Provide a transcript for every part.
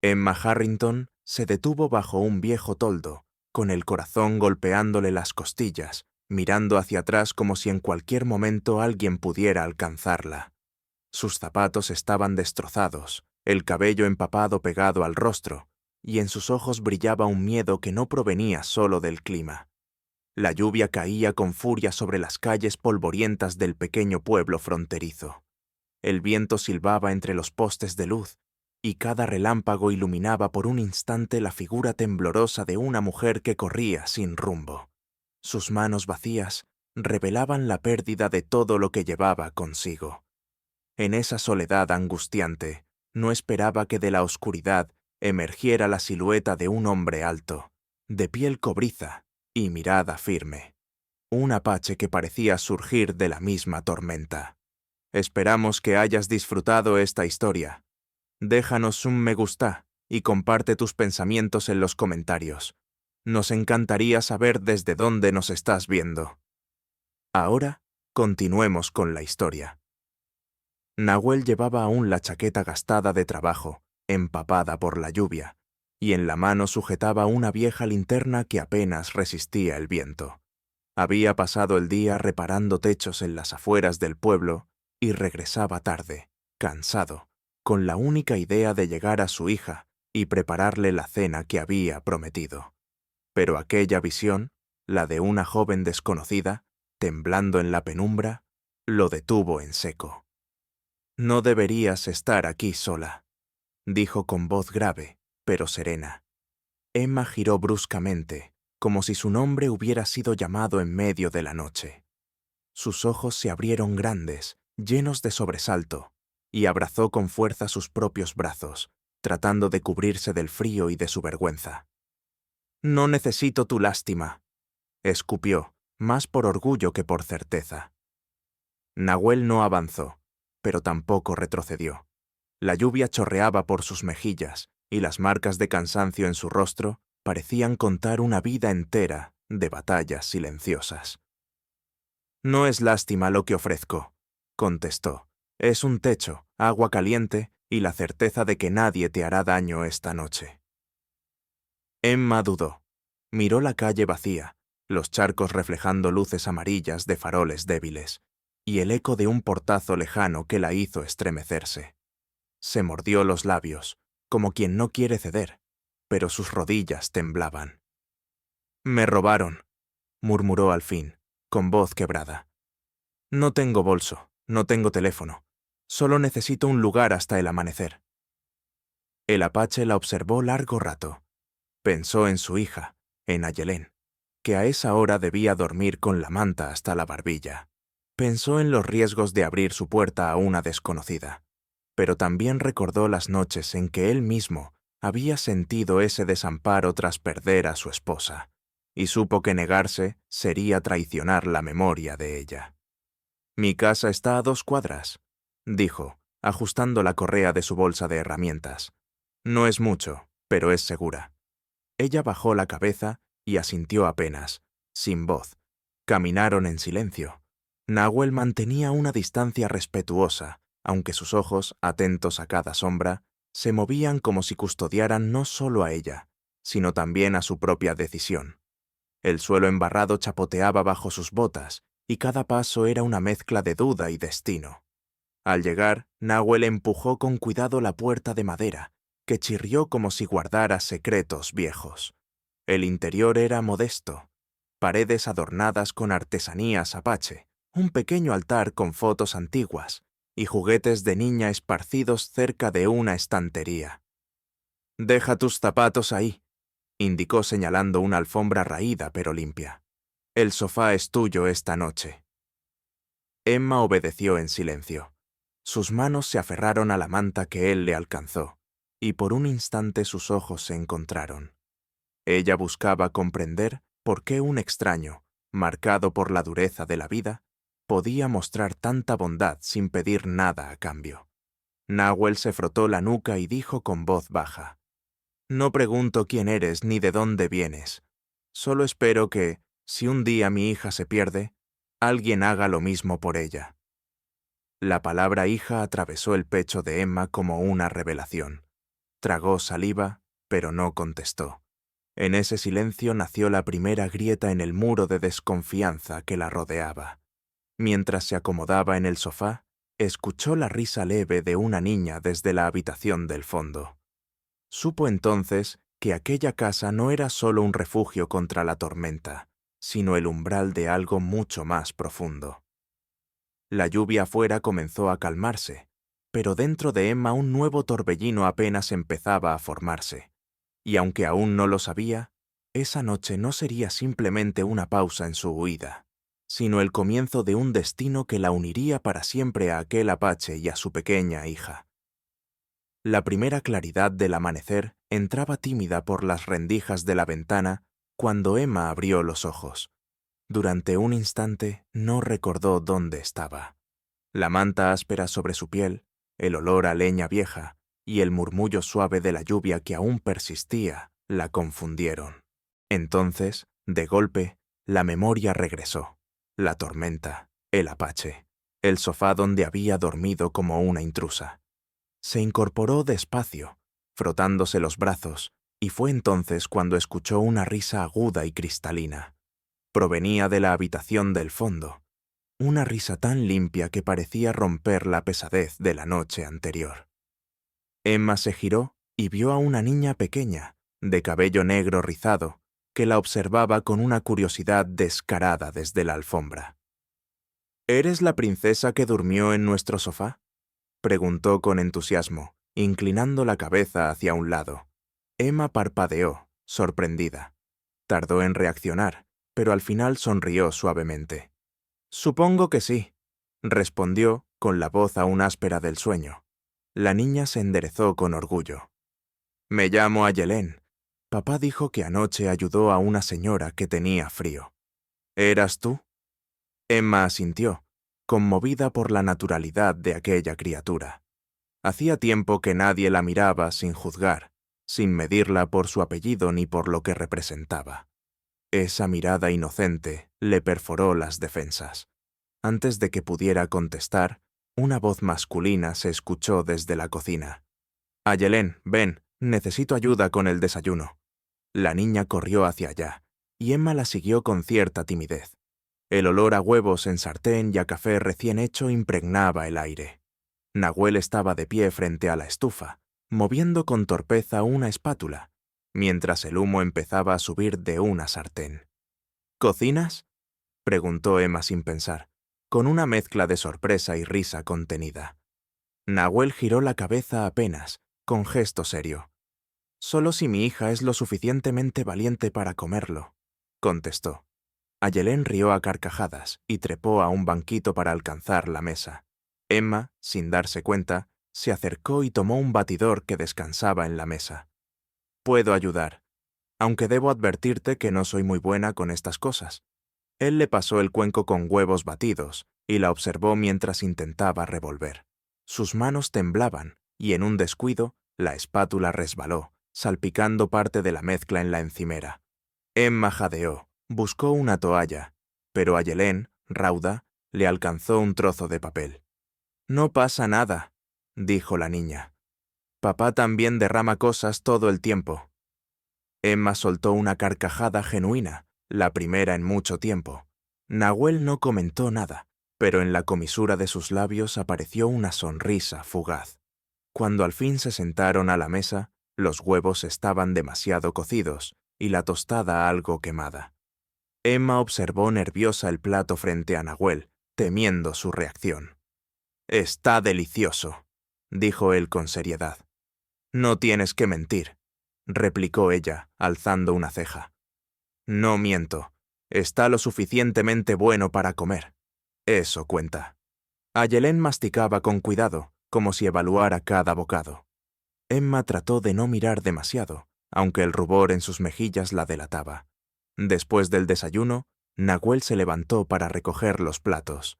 Emma Harrington se detuvo bajo un viejo toldo, con el corazón golpeándole las costillas, mirando hacia atrás como si en cualquier momento alguien pudiera alcanzarla. Sus zapatos estaban destrozados, el cabello empapado pegado al rostro, y en sus ojos brillaba un miedo que no provenía solo del clima. La lluvia caía con furia sobre las calles polvorientas del pequeño pueblo fronterizo. El viento silbaba entre los postes de luz, y cada relámpago iluminaba por un instante la figura temblorosa de una mujer que corría sin rumbo. Sus manos vacías revelaban la pérdida de todo lo que llevaba consigo. En esa soledad angustiante, no esperaba que de la oscuridad emergiera la silueta de un hombre alto, de piel cobriza y mirada firme. Un apache que parecía surgir de la misma tormenta. Esperamos que hayas disfrutado esta historia. Déjanos un me gusta y comparte tus pensamientos en los comentarios. Nos encantaría saber desde dónde nos estás viendo. Ahora, continuemos con la historia. Nahuel llevaba aún la chaqueta gastada de trabajo, empapada por la lluvia, y en la mano sujetaba una vieja linterna que apenas resistía el viento. Había pasado el día reparando techos en las afueras del pueblo y regresaba tarde, cansado, con la única idea de llegar a su hija y prepararle la cena que había prometido. Pero aquella visión, la de una joven desconocida, temblando en la penumbra, lo detuvo en seco. «No deberías estar aquí sola», dijo con voz grave, pero serena. Emma giró bruscamente, como si su nombre hubiera sido llamado en medio de la noche. Sus ojos se abrieron grandes, llenos de sobresalto, y abrazó con fuerza sus propios brazos, tratando de cubrirse del frío y de su vergüenza. «No necesito tu lástima», escupió, más por orgullo que por certeza. Nahuel no avanzó, pero tampoco retrocedió. La lluvia chorreaba por sus mejillas, y las marcas de cansancio en su rostro parecían contar una vida entera de batallas silenciosas. «No es lástima lo que ofrezco», contestó. «Es un techo, agua caliente y la certeza de que nadie te hará daño esta noche». Emma dudó. Miró la calle vacía, los charcos reflejando luces amarillas de faroles débiles, y el eco de un portazo lejano que la hizo estremecerse. Se mordió los labios, como quien no quiere ceder, pero sus rodillas temblaban. «Me robaron», murmuró al fin, con voz quebrada. «No tengo bolso, no tengo teléfono. Solo necesito un lugar hasta el amanecer». El apache la observó largo rato. Pensó en su hija, en Ayelén, que a esa hora debía dormir con la manta hasta la barbilla. Pensó en los riesgos de abrir su puerta a una desconocida, pero también recordó las noches en que él mismo había sentido ese desamparo tras perder a su esposa, y supo que negarse sería traicionar la memoria de ella. «Mi casa está a 2 cuadras», dijo, ajustando la correa de su bolsa de herramientas. «No es mucho, pero es segura». Ella bajó la cabeza y asintió apenas, sin voz. Caminaron en silencio. Nahuel mantenía una distancia respetuosa, aunque sus ojos, atentos a cada sombra, se movían como si custodiaran no solo a ella, sino también a su propia decisión. El suelo embarrado chapoteaba bajo sus botas, y cada paso era una mezcla de duda y destino. Al llegar, Nahuel empujó con cuidado la puerta de madera, que chirrió como si guardara secretos viejos. El interior era modesto, paredes adornadas con artesanías apache, un pequeño altar con fotos antiguas y juguetes de niña esparcidos cerca de una estantería. «Deja tus zapatos ahí», indicó señalando una alfombra raída pero limpia. «El sofá es tuyo esta noche». Emma obedeció en silencio. Sus manos se aferraron a la manta que él le alcanzó, y por un instante sus ojos se encontraron. Ella buscaba comprender por qué un extraño, marcado por la dureza de la vida, podía mostrar tanta bondad sin pedir nada a cambio. Nahuel se frotó la nuca y dijo con voz baja: «No pregunto quién eres ni de dónde vienes. Solo espero que, si un día mi hija se pierde, alguien haga lo mismo por ella». La palabra hija atravesó el pecho de Emma como una revelación. Tragó saliva, pero no contestó. En ese silencio nació la primera grieta en el muro de desconfianza que la rodeaba. Mientras se acomodaba en el sofá, escuchó la risa leve de una niña desde la habitación del fondo. Supo entonces que aquella casa no era solo un refugio contra la tormenta, sino el umbral de algo mucho más profundo. La lluvia afuera comenzó a calmarse, pero dentro de Emma un nuevo torbellino apenas empezaba a formarse. Y aunque aún no lo sabía, esa noche no sería simplemente una pausa en su huida, sino el comienzo de un destino que la uniría para siempre a aquel apache y a su pequeña hija. La primera claridad del amanecer entraba tímida por las rendijas de la ventana cuando Emma abrió los ojos. Durante un instante no recordó dónde estaba. La manta áspera sobre su piel, el olor a leña vieja y el murmullo suave de la lluvia que aún persistía la confundieron. Entonces, de golpe, la memoria regresó. La tormenta, el apache, el sofá donde había dormido como una intrusa. Se incorporó despacio, frotándose los brazos, y fue entonces cuando escuchó una risa aguda y cristalina. Provenía de la habitación del fondo, una risa tan limpia que parecía romper la pesadez de la noche anterior. Emma se giró y vio a una niña pequeña, de cabello negro rizado, que la observaba con una curiosidad descarada desde la alfombra. ¿Eres la princesa que durmió en nuestro sofá?, preguntó con entusiasmo, inclinando la cabeza hacia un lado. Emma parpadeó, sorprendida. Tardó en reaccionar, pero al final sonrió suavemente. «Supongo que sí», respondió, con la voz aún áspera del sueño. La niña se enderezó con orgullo. «Me llamo Ayelén. Papá dijo que anoche ayudó a una señora que tenía frío. ¿Eras tú?». Emma asintió, conmovida por la naturalidad de aquella criatura. Hacía tiempo que nadie la miraba sin juzgar, sin medirla por su apellido ni por lo que representaba. Esa mirada inocente le perforó las defensas. Antes de que pudiera contestar, una voz masculina se escuchó desde la cocina. «Ayelén, ven, necesito ayuda con el desayuno». La niña corrió hacia allá, y Emma la siguió con cierta timidez. El olor a huevos en sartén y a café recién hecho impregnaba el aire. Nahuel estaba de pie frente a la estufa, moviendo con torpeza una espátula, mientras el humo empezaba a subir de una sartén. «¿Cocinas?», preguntó Emma sin pensar, con una mezcla de sorpresa y risa contenida. Nahuel giró la cabeza apenas, con gesto serio. «Solo si mi hija es lo suficientemente valiente para comerlo», contestó. Ayelén rió a carcajadas y trepó a un banquito para alcanzar la mesa. Emma, sin darse cuenta, se acercó y tomó un batidor que descansaba en la mesa. «Puedo ayudar, aunque debo advertirte que no soy muy buena con estas cosas». Él le pasó el cuenco con huevos batidos y la observó mientras intentaba revolver. Sus manos temblaban y en un descuido la espátula resbaló, salpicando parte de la mezcla en la encimera. Emma jadeó, buscó una toalla, pero Ayelén, rauda, le alcanzó un trozo de papel. «No pasa nada», dijo la niña. «Papá también derrama cosas todo el tiempo». Emma soltó una carcajada genuina, la primera en mucho tiempo. Nahuel no comentó nada, pero en la comisura de sus labios apareció una sonrisa fugaz. Cuando al fin se sentaron a la mesa, los huevos estaban demasiado cocidos y la tostada algo quemada. Emma observó nerviosa el plato frente a Nahuel, temiendo su reacción. «Está delicioso», dijo él con seriedad. «No tienes que mentir», replicó ella, alzando una ceja. «No miento. Está lo suficientemente bueno para comer. Eso cuenta». Ayelén masticaba con cuidado, como si evaluara cada bocado. Emma trató de no mirar demasiado, aunque el rubor en sus mejillas la delataba. Después del desayuno, Nahuel se levantó para recoger los platos.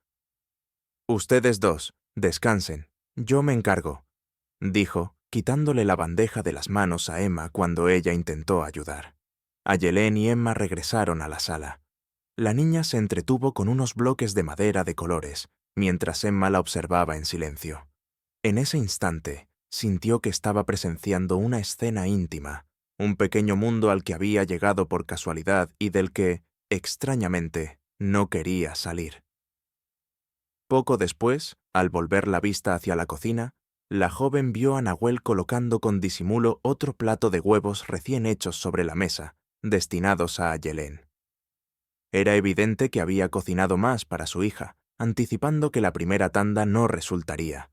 «Ustedes dos, descansen. Yo me encargo», dijo, quitándole la bandeja de las manos a Emma cuando ella intentó ayudar. Ayelén y Emma regresaron a la sala. La niña se entretuvo con unos bloques de madera de colores, mientras Emma la observaba en silencio. En ese instante, Sintió que estaba presenciando una escena íntima, un pequeño mundo al que había llegado por casualidad y del que, extrañamente, no quería salir. Poco después, al volver la vista hacia la cocina, la joven vio a Nahuel colocando con disimulo otro plato de huevos recién hechos sobre la mesa, destinados a Ayelén. Era evidente que había cocinado más para su hija, anticipando que la primera tanda no resultaría.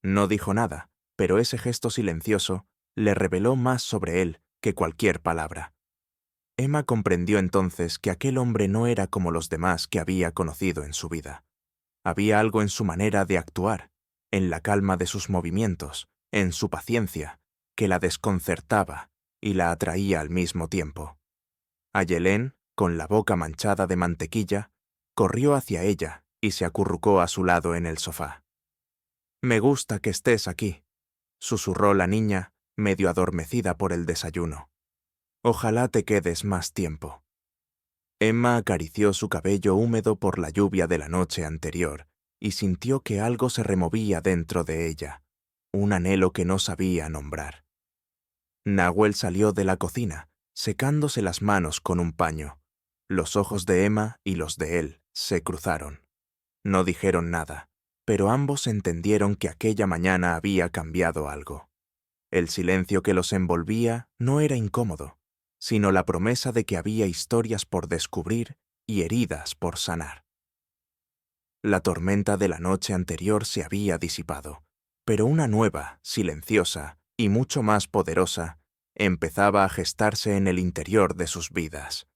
No dijo nada, pero ese gesto silencioso le reveló más sobre él que cualquier palabra. Emma comprendió entonces que aquel hombre no era como los demás que había conocido en su vida. Había algo en su manera de actuar, en la calma de sus movimientos, en su paciencia, que la desconcertaba y la atraía al mismo tiempo. Ayelén, con la boca manchada de mantequilla, corrió hacia ella y se acurrucó a su lado en el sofá. «Me gusta que estés aquí», susurró la niña, medio adormecida por el desayuno. «Ojalá te quedes más tiempo». Emma acarició su cabello húmedo por la lluvia de la noche anterior y sintió que algo se removía dentro de ella, un anhelo que no sabía nombrar. Nahuel salió de la cocina, secándose las manos con un paño. Los ojos de Emma y los de él se cruzaron. No dijeron nada, pero ambos entendieron que aquella mañana había cambiado algo. El silencio que los envolvía no era incómodo, sino la promesa de que había historias por descubrir y heridas por sanar. La tormenta de la noche anterior se había disipado, pero una nueva, silenciosa y mucho más poderosa empezaba a gestarse en el interior de sus vidas.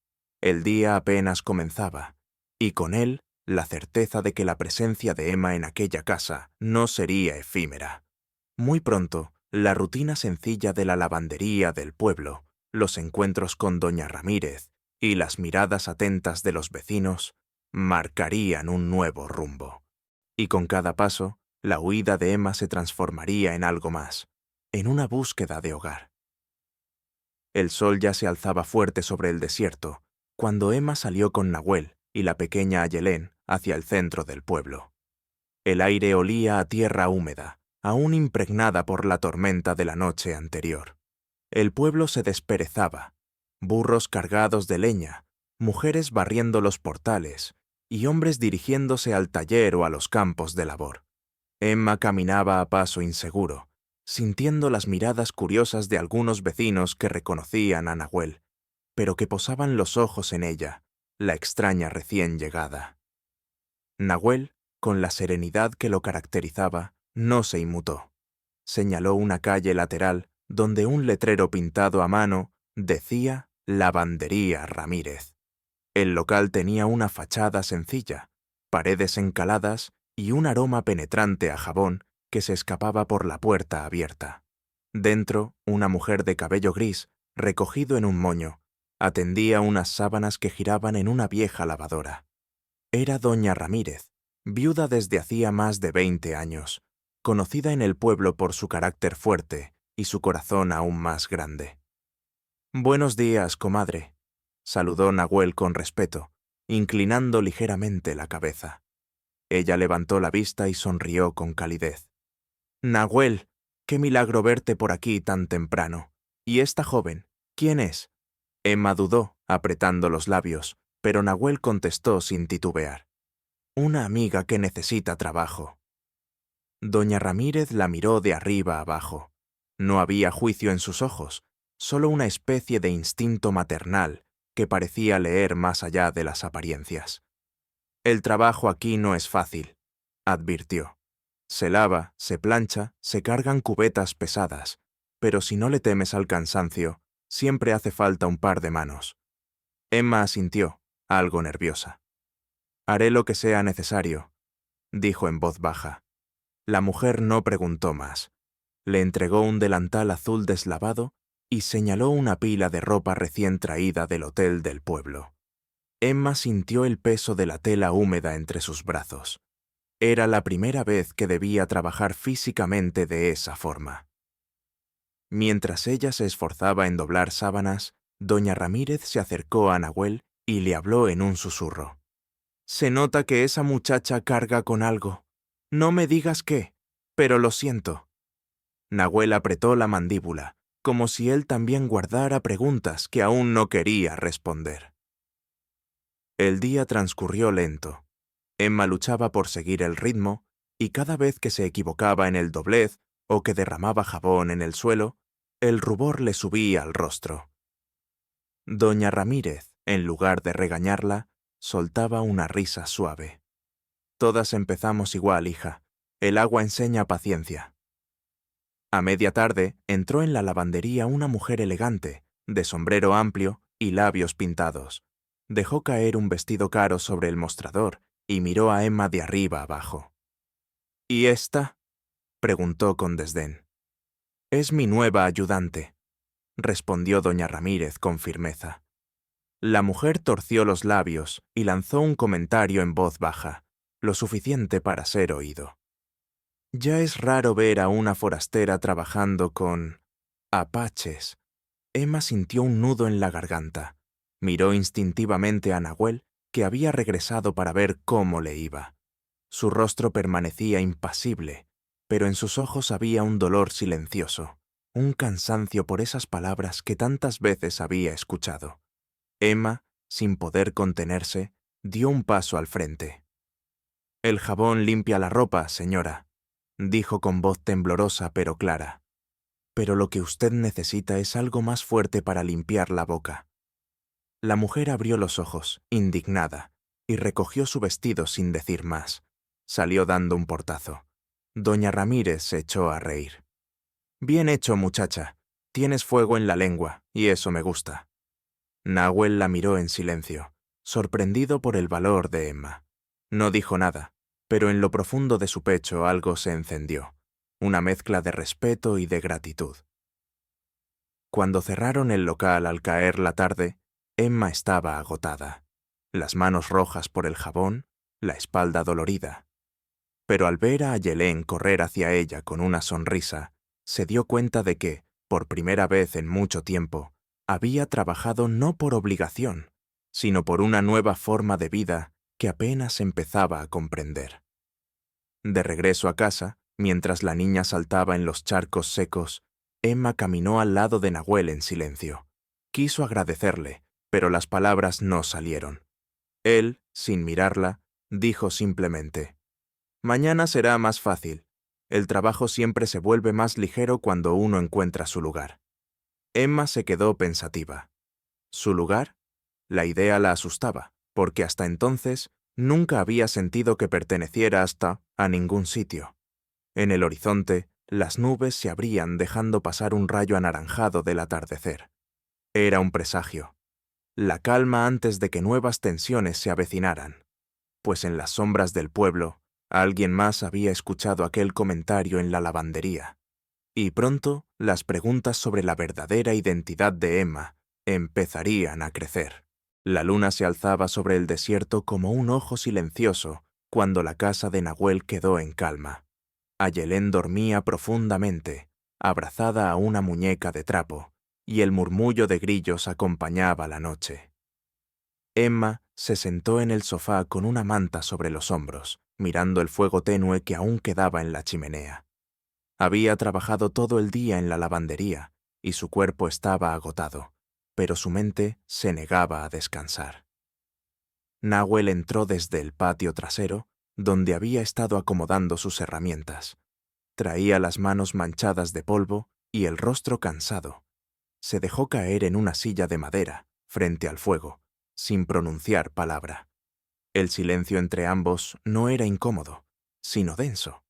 El día apenas comenzaba, y con él la certeza de que la presencia de Emma en aquella casa no sería efímera. Muy pronto, la rutina sencilla de la lavandería del pueblo, los encuentros con doña Ramírez y las miradas atentas de los vecinos marcarían un nuevo rumbo. Y con cada paso, la huida de Emma se transformaría en algo más, en una búsqueda de hogar. El sol ya se alzaba fuerte sobre el desierto, cuando Emma salió con Nahuel y la pequeña Ayelén hacia el centro del pueblo. El aire olía a tierra húmeda, aún impregnada por la tormenta de la noche anterior. El pueblo se desperezaba, burros cargados de leña, mujeres barriendo los portales y hombres dirigiéndose al taller o a los campos de labor. Emma caminaba a paso inseguro, sintiendo las miradas curiosas de algunos vecinos que reconocían a Nahuel, pero que posaban los ojos en ella, la extraña recién llegada. Nahuel, con la serenidad que lo caracterizaba, no se inmutó. Señaló una calle lateral donde un letrero pintado a mano decía Lavandería Ramírez. El local tenía una fachada sencilla, paredes encaladas y un aroma penetrante a jabón que se escapaba por la puerta abierta. Dentro, una mujer de cabello gris, recogido en un moño, atendía unas sábanas que giraban en una vieja lavadora. Era doña Ramírez, viuda desde hacía más de 20 años, conocida en el pueblo por su carácter fuerte y su corazón aún más grande. «Buenos días, comadre», saludó Nahuel con respeto, inclinando ligeramente la cabeza. Ella levantó la vista y sonrió con calidez. «Nahuel, qué milagro verte por aquí tan temprano. ¿Y esta joven, quién es?» Emma dudó, apretando los labios, pero Nahuel contestó sin titubear. «Una amiga que necesita trabajo». Doña Ramírez la miró de arriba abajo. No había juicio en sus ojos, solo una especie de instinto maternal que parecía leer más allá de las apariencias. «El trabajo aquí no es fácil», advirtió. «Se lava, se plancha, se cargan cubetas pesadas, pero si no le temes al cansancio, siempre hace falta un par de manos». Emma asintió, algo nerviosa. «Haré lo que sea necesario», dijo en voz baja. La mujer no preguntó más. Le entregó un delantal azul deslavado y señaló una pila de ropa recién traída del hotel del pueblo. Emma sintió el peso de la tela húmeda entre sus brazos. Era la primera vez que debía trabajar físicamente de esa forma. Mientras ella se esforzaba en doblar sábanas, doña Ramírez se acercó a Nahuel y le habló en un susurro. «Se nota que esa muchacha carga con algo. No me digas qué, pero lo siento». Nahuel apretó la mandíbula, como si él también guardara preguntas que aún no quería responder. El día transcurrió lento. Emma luchaba por seguir el ritmo, y cada vez que se equivocaba en el doblez o que derramaba jabón en el suelo, el rubor le subía al rostro. Doña Ramírez, en lugar de regañarla, soltaba una risa suave. Todas empezamos igual, hija. El agua enseña paciencia. A media tarde entró en la lavandería una mujer elegante, de sombrero amplio y labios pintados. Dejó caer un vestido caro sobre el mostrador y miró a Emma de arriba abajo. ¿Y esta?, preguntó con desdén. Es mi nueva ayudante, respondió doña Ramírez con firmeza. La mujer torció los labios y lanzó un comentario en voz baja, lo suficiente para ser oído. Ya es raro ver a una forastera trabajando con apaches. Emma sintió un nudo en la garganta. Miró instintivamente a Nahuel, que había regresado para ver cómo le iba. Su rostro permanecía impasible, pero en sus ojos había un dolor silencioso, un cansancio por esas palabras que tantas veces había escuchado. Emma, sin poder contenerse, dio un paso al frente. «El jabón limpia la ropa, señora», dijo con voz temblorosa pero clara. «Pero lo que usted necesita es algo más fuerte para limpiar la boca». La mujer abrió los ojos, indignada, y recogió su vestido sin decir más. Salió dando un portazo. Doña Ramírez se echó a reír. «Bien hecho, muchacha. Tienes fuego en la lengua, y eso me gusta». Nahuel la miró en silencio, sorprendido por el valor de Emma. No dijo nada, pero en lo profundo de su pecho algo se encendió, una mezcla de respeto y de gratitud. Cuando cerraron el local al caer la tarde, Emma estaba agotada, las manos rojas por el jabón, la espalda dolorida. Pero al ver a Ayelén correr hacia ella con una sonrisa, se dio cuenta de que, por primera vez en mucho tiempo, había trabajado no por obligación, sino por una nueva forma de vida que apenas empezaba a comprender. De regreso a casa, mientras la niña saltaba en los charcos secos, Emma caminó al lado de Nahuel en silencio. Quiso agradecerle, pero las palabras no salieron. Él, sin mirarla, dijo simplemente: «Mañana será más fácil. El trabajo siempre se vuelve más ligero cuando uno encuentra su lugar». Emma se quedó pensativa. ¿Su lugar? La idea la asustaba, porque hasta entonces nunca había sentido que perteneciera hasta a ningún sitio. En el horizonte, las nubes se abrían dejando pasar un rayo anaranjado del atardecer. Era un presagio. La calma antes de que nuevas tensiones se avecinaran. Pues en las sombras del pueblo, alguien más había escuchado aquel comentario en la lavandería. Y pronto, las preguntas sobre la verdadera identidad de Emma empezarían a crecer. La luna se alzaba sobre el desierto como un ojo silencioso cuando la casa de Nahuel quedó en calma. Ayelén dormía profundamente, abrazada a una muñeca de trapo, y el murmullo de grillos acompañaba la noche. Emma se sentó en el sofá con una manta sobre los hombros, mirando el fuego tenue que aún quedaba en la chimenea. Había trabajado todo el día en la lavandería, y su cuerpo estaba agotado, pero su mente se negaba a descansar. Nahuel entró desde el patio trasero, donde había estado acomodando sus herramientas. Traía las manos manchadas de polvo y el rostro cansado. Se dejó caer en una silla de madera, frente al fuego, sin pronunciar palabra. El silencio entre ambos no era incómodo, sino denso,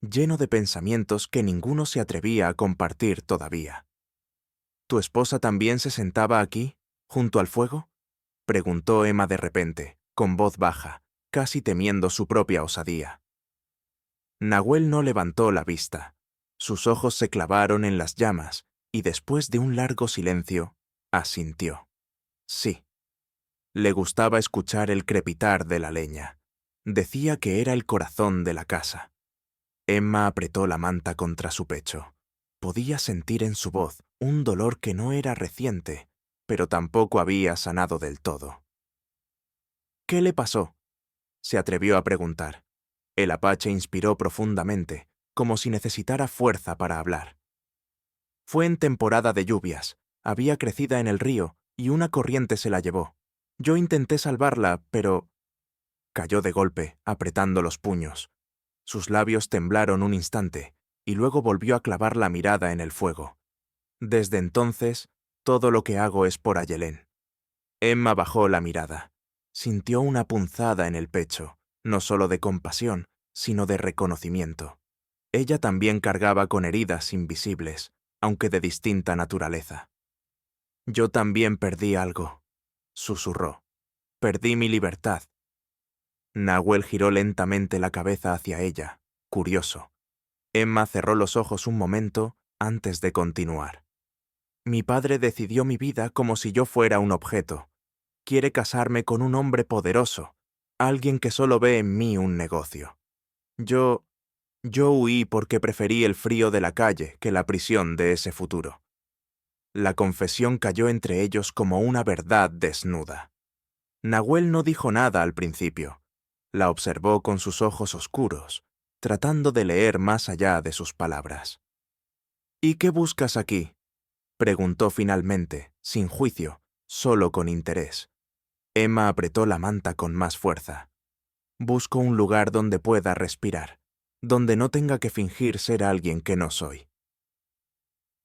lleno de pensamientos que ninguno se atrevía a compartir todavía. ¿Tu esposa también se sentaba aquí, junto al fuego?, preguntó Emma de repente, con voz baja, casi temiendo su propia osadía. Nahuel no levantó la vista. Sus ojos se clavaron en las llamas y después de un largo silencio, asintió. Sí. Le gustaba escuchar el crepitar de la leña. Decía que era el corazón de la casa. Emma apretó la manta contra su pecho. Podía sentir en su voz un dolor que no era reciente, pero tampoco había sanado del todo. «¿Qué le pasó?», se atrevió a preguntar. El apache inspiró profundamente, como si necesitara fuerza para hablar. Fue en temporada de lluvias. Había crecido en el río y una corriente se la llevó. Yo intenté salvarla, pero cayó de golpe, apretando los puños. Sus labios temblaron un instante, y luego volvió a clavar la mirada en el fuego. Desde entonces, todo lo que hago es por Ayelén. Emma bajó la mirada. Sintió una punzada en el pecho, no solo de compasión, sino de reconocimiento. Ella también cargaba con heridas invisibles, aunque de distinta naturaleza. Yo también perdí algo, susurró. Perdí mi libertad. Nahuel giró lentamente la cabeza hacia ella, curioso. Emma cerró los ojos un momento antes de continuar. Mi padre decidió mi vida como si yo fuera un objeto. Quiere casarme con un hombre poderoso, alguien que solo ve en mí un negocio. Yo huí porque preferí el frío de la calle que la prisión de ese futuro. La confesión cayó entre ellos como una verdad desnuda. Nahuel no dijo nada al principio. La observó con sus ojos oscuros, tratando de leer más allá de sus palabras. ¿Y qué buscas aquí?, preguntó finalmente, sin juicio, solo con interés. Emma apretó la manta con más fuerza. Busco un lugar donde pueda respirar, donde no tenga que fingir ser alguien que no soy.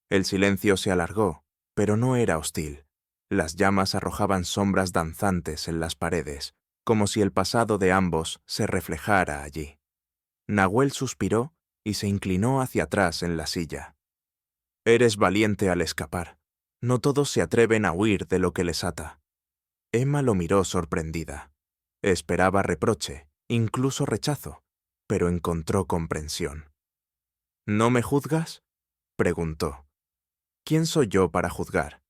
El silencio se alargó, pero no era hostil. Las llamas arrojaban sombras danzantes en las paredes, como si el pasado de ambos se reflejara allí. Nahuel suspiró y se inclinó hacia atrás en la silla. Eres valiente al escapar. No todos se atreven a huir de lo que les ata. Emma lo miró sorprendida. Esperaba reproche, incluso rechazo, pero encontró comprensión. ¿No me juzgas?, preguntó. ¿Quién soy yo para juzgar?,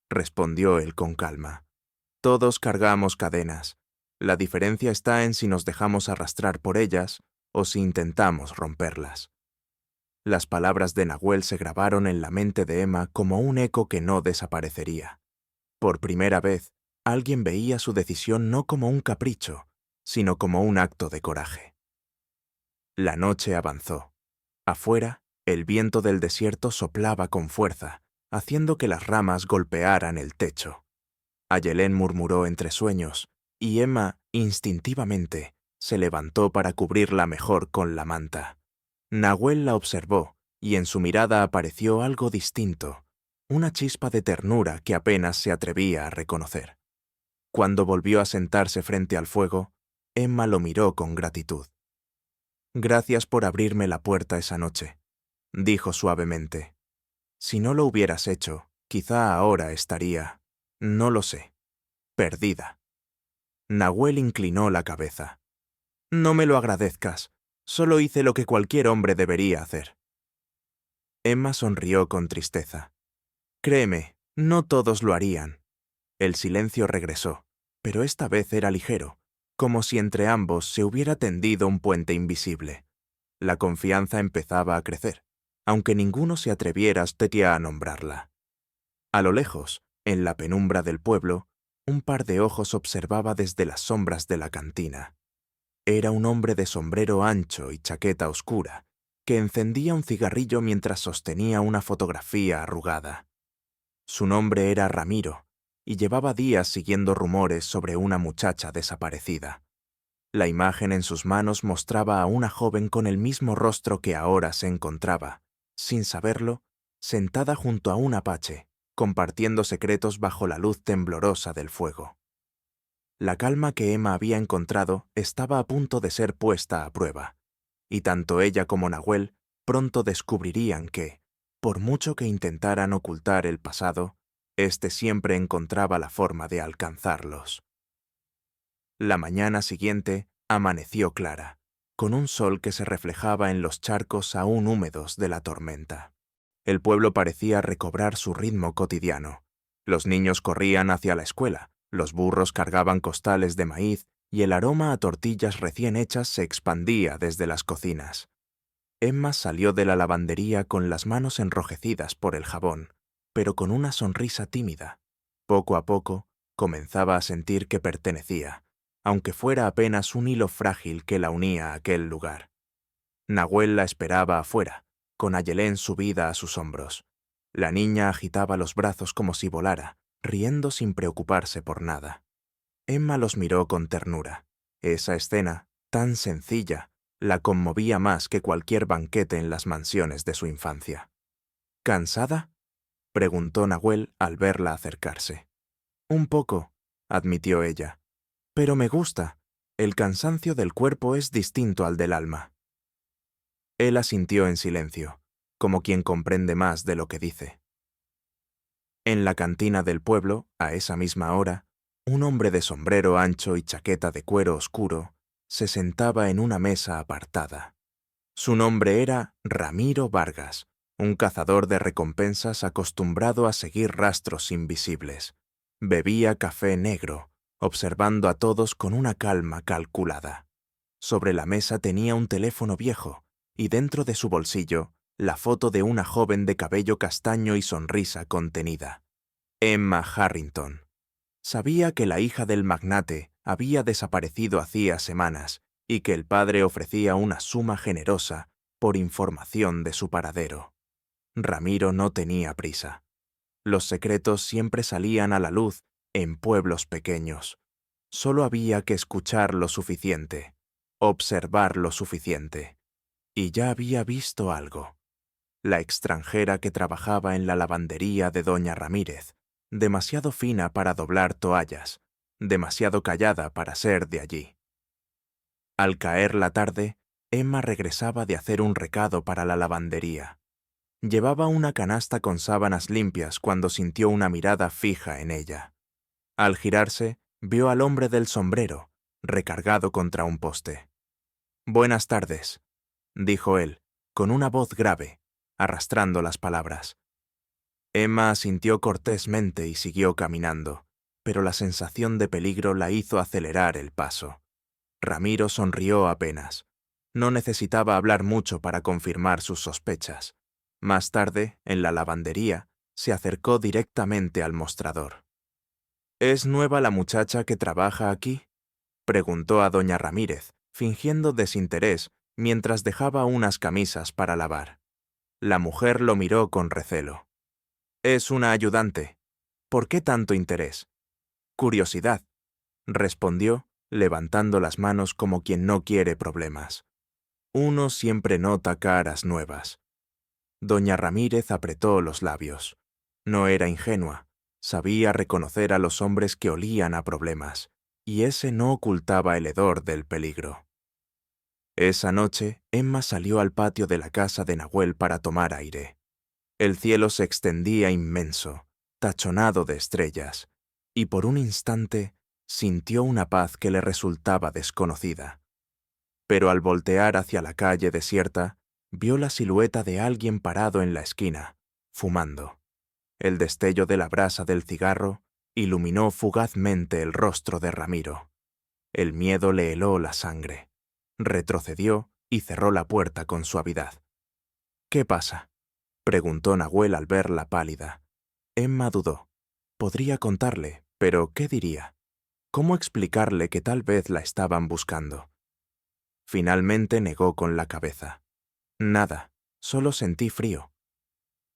respondió él con calma. Todos cargamos cadenas. La diferencia está en si nos dejamos arrastrar por ellas o si intentamos romperlas. Las palabras de Nahuel se grabaron en la mente de Emma como un eco que no desaparecería. Por primera vez, alguien veía su decisión no como un capricho, sino como un acto de coraje. La noche avanzó. Afuera, el viento del desierto soplaba con fuerza, haciendo que las ramas golpearan el techo. Ayelén murmuró entre sueños, y Emma, instintivamente, se levantó para cubrirla mejor con la manta. Nahuel la observó, y en su mirada apareció algo distinto, una chispa de ternura que apenas se atrevía a reconocer. Cuando volvió a sentarse frente al fuego, Emma lo miró con gratitud. Gracias por abrirme la puerta esa noche, dijo suavemente. Si no lo hubieras hecho, quizá ahora estaría, no lo sé, perdida. Nahuel inclinó la cabeza. No me lo agradezcas, solo hice lo que cualquier hombre debería hacer. Emma sonrió con tristeza. Créeme, no todos lo harían. El silencio regresó, pero esta vez era ligero, como si entre ambos se hubiera tendido un puente invisible. La confianza empezaba a crecer, aunque ninguno se atreviera a nombrarla. A lo lejos, en la penumbra del pueblo, un par de ojos observaba desde las sombras de la cantina. Era un hombre de sombrero ancho y chaqueta oscura, que encendía un cigarrillo mientras sostenía una fotografía arrugada. Su nombre era Ramiro, y llevaba días siguiendo rumores sobre una muchacha desaparecida. La imagen en sus manos mostraba a una joven con el mismo rostro que ahora se encontraba, sin saberlo, sentada junto a un apache, compartiendo secretos bajo la luz temblorosa del fuego. La calma que Emma había encontrado estaba a punto de ser puesta a prueba, y tanto ella como Nahuel pronto descubrirían que, por mucho que intentaran ocultar el pasado, éste siempre encontraba la forma de alcanzarlos. La mañana siguiente amaneció clara, con un sol que se reflejaba en los charcos aún húmedos de la tormenta. El pueblo parecía recobrar su ritmo cotidiano. Los niños corrían hacia la escuela, los burros cargaban costales de maíz y el aroma a tortillas recién hechas se expandía desde las cocinas. Emma salió de la lavandería con las manos enrojecidas por el jabón, pero con una sonrisa tímida. Poco a poco, comenzaba a sentir que pertenecía, aunque fuera apenas un hilo frágil que la unía a aquel lugar. Nahuel la esperaba afuera, con Ayelén subida a sus hombros. La niña agitaba los brazos como si volara, riendo sin preocuparse por nada. Emma los miró con ternura. Esa escena, tan sencilla, la conmovía más que cualquier banquete en las mansiones de su infancia. ¿Cansada?, preguntó Nahuel al verla acercarse. Un poco, admitió ella. Pero me gusta. El cansancio del cuerpo es distinto al del alma. Él asintió en silencio, como quien comprende más de lo que dice. En la cantina del pueblo, a esa misma hora, un hombre de sombrero ancho y chaqueta de cuero oscuro se sentaba en una mesa apartada. Su nombre era Ramiro Vargas, un cazador de recompensas acostumbrado a seguir rastros invisibles. Bebía café negro, observando a todos con una calma calculada. Sobre la mesa tenía un teléfono viejo y dentro de su bolsillo la foto de una joven de cabello castaño y sonrisa contenida. Emma Harrington. Sabía que la hija del magnate había desaparecido hacía semanas y que el padre ofrecía una suma generosa por información de su paradero. Ramiro no tenía prisa. Los secretos siempre salían a la luz en pueblos pequeños. Solo había que escuchar lo suficiente, observar lo suficiente. Y ya había visto algo. La extranjera que trabajaba en la lavandería de doña Ramírez, demasiado fina para doblar toallas, demasiado callada para ser de allí. Al caer la tarde, Emma regresaba de hacer un recado para la lavandería. Llevaba una canasta con sábanas limpias cuando sintió una mirada fija en ella. Al girarse, vio al hombre del sombrero, recargado contra un poste. «Buenas tardes», dijo él, con una voz grave, arrastrando las palabras. Emma asintió cortésmente y siguió caminando, pero la sensación de peligro la hizo acelerar el paso. Ramiro sonrió apenas. No necesitaba hablar mucho para confirmar sus sospechas. Más tarde, en la lavandería, se acercó directamente al mostrador. «¿Es nueva la muchacha que trabaja aquí?», preguntó a doña Ramírez, fingiendo desinterés mientras dejaba unas camisas para lavar. La mujer lo miró con recelo. «Es una ayudante. ¿Por qué tanto interés?». «Curiosidad», respondió, levantando las manos como quien no quiere problemas. Uno siempre nota caras nuevas. Doña Ramírez apretó los labios. No era ingenua, sabía reconocer a los hombres que olían a problemas, y ese no ocultaba el hedor del peligro. Esa noche, Emma salió al patio de la casa de Nahuel para tomar aire. El cielo se extendía inmenso, tachonado de estrellas, y por un instante sintió una paz que le resultaba desconocida. Pero al voltear hacia la calle desierta, vio la silueta de alguien parado en la esquina, fumando. El destello de la brasa del cigarro iluminó fugazmente el rostro de Ramiro. El miedo le heló la sangre. Retrocedió y cerró la puerta con suavidad. «¿Qué pasa?», preguntó Nahuel al verla pálida. Emma dudó. Podría contarle, pero ¿qué diría? ¿Cómo explicarle que tal vez la estaban buscando? Finalmente negó con la cabeza. «Nada, solo sentí frío».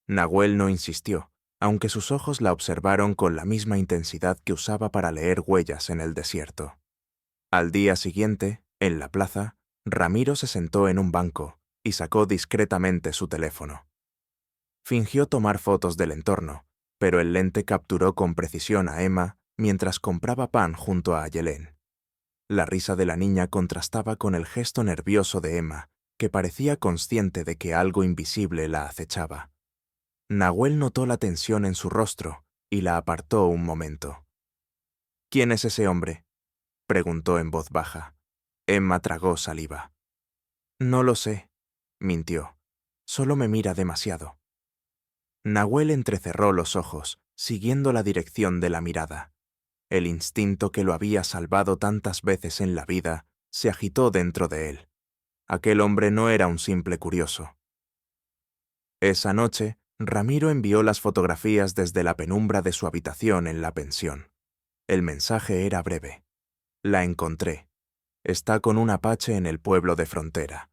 Nahuel no insistió, aunque sus ojos la observaron con la misma intensidad que usaba para leer huellas en el desierto. Al día siguiente, en la plaza, Ramiro se sentó en un banco y sacó discretamente su teléfono. Fingió tomar fotos del entorno, pero el lente capturó con precisión a Emma mientras compraba pan junto a Ayelén. La risa de la niña contrastaba con el gesto nervioso de Emma, que parecía consciente de que algo invisible la acechaba. Nahuel notó la tensión en su rostro y la apartó un momento. «¿Quién es ese hombre?», preguntó en voz baja. Emma tragó saliva. «No lo sé», mintió. «Solo me mira demasiado». Nahuel entrecerró los ojos, siguiendo la dirección de la mirada. El instinto que lo había salvado tantas veces en la vida se agitó dentro de él. Aquel hombre no era un simple curioso. Esa noche, Ramiro envió las fotografías desde la penumbra de su habitación en la pensión. El mensaje era breve. «La encontré. Está con un apache en el pueblo de frontera».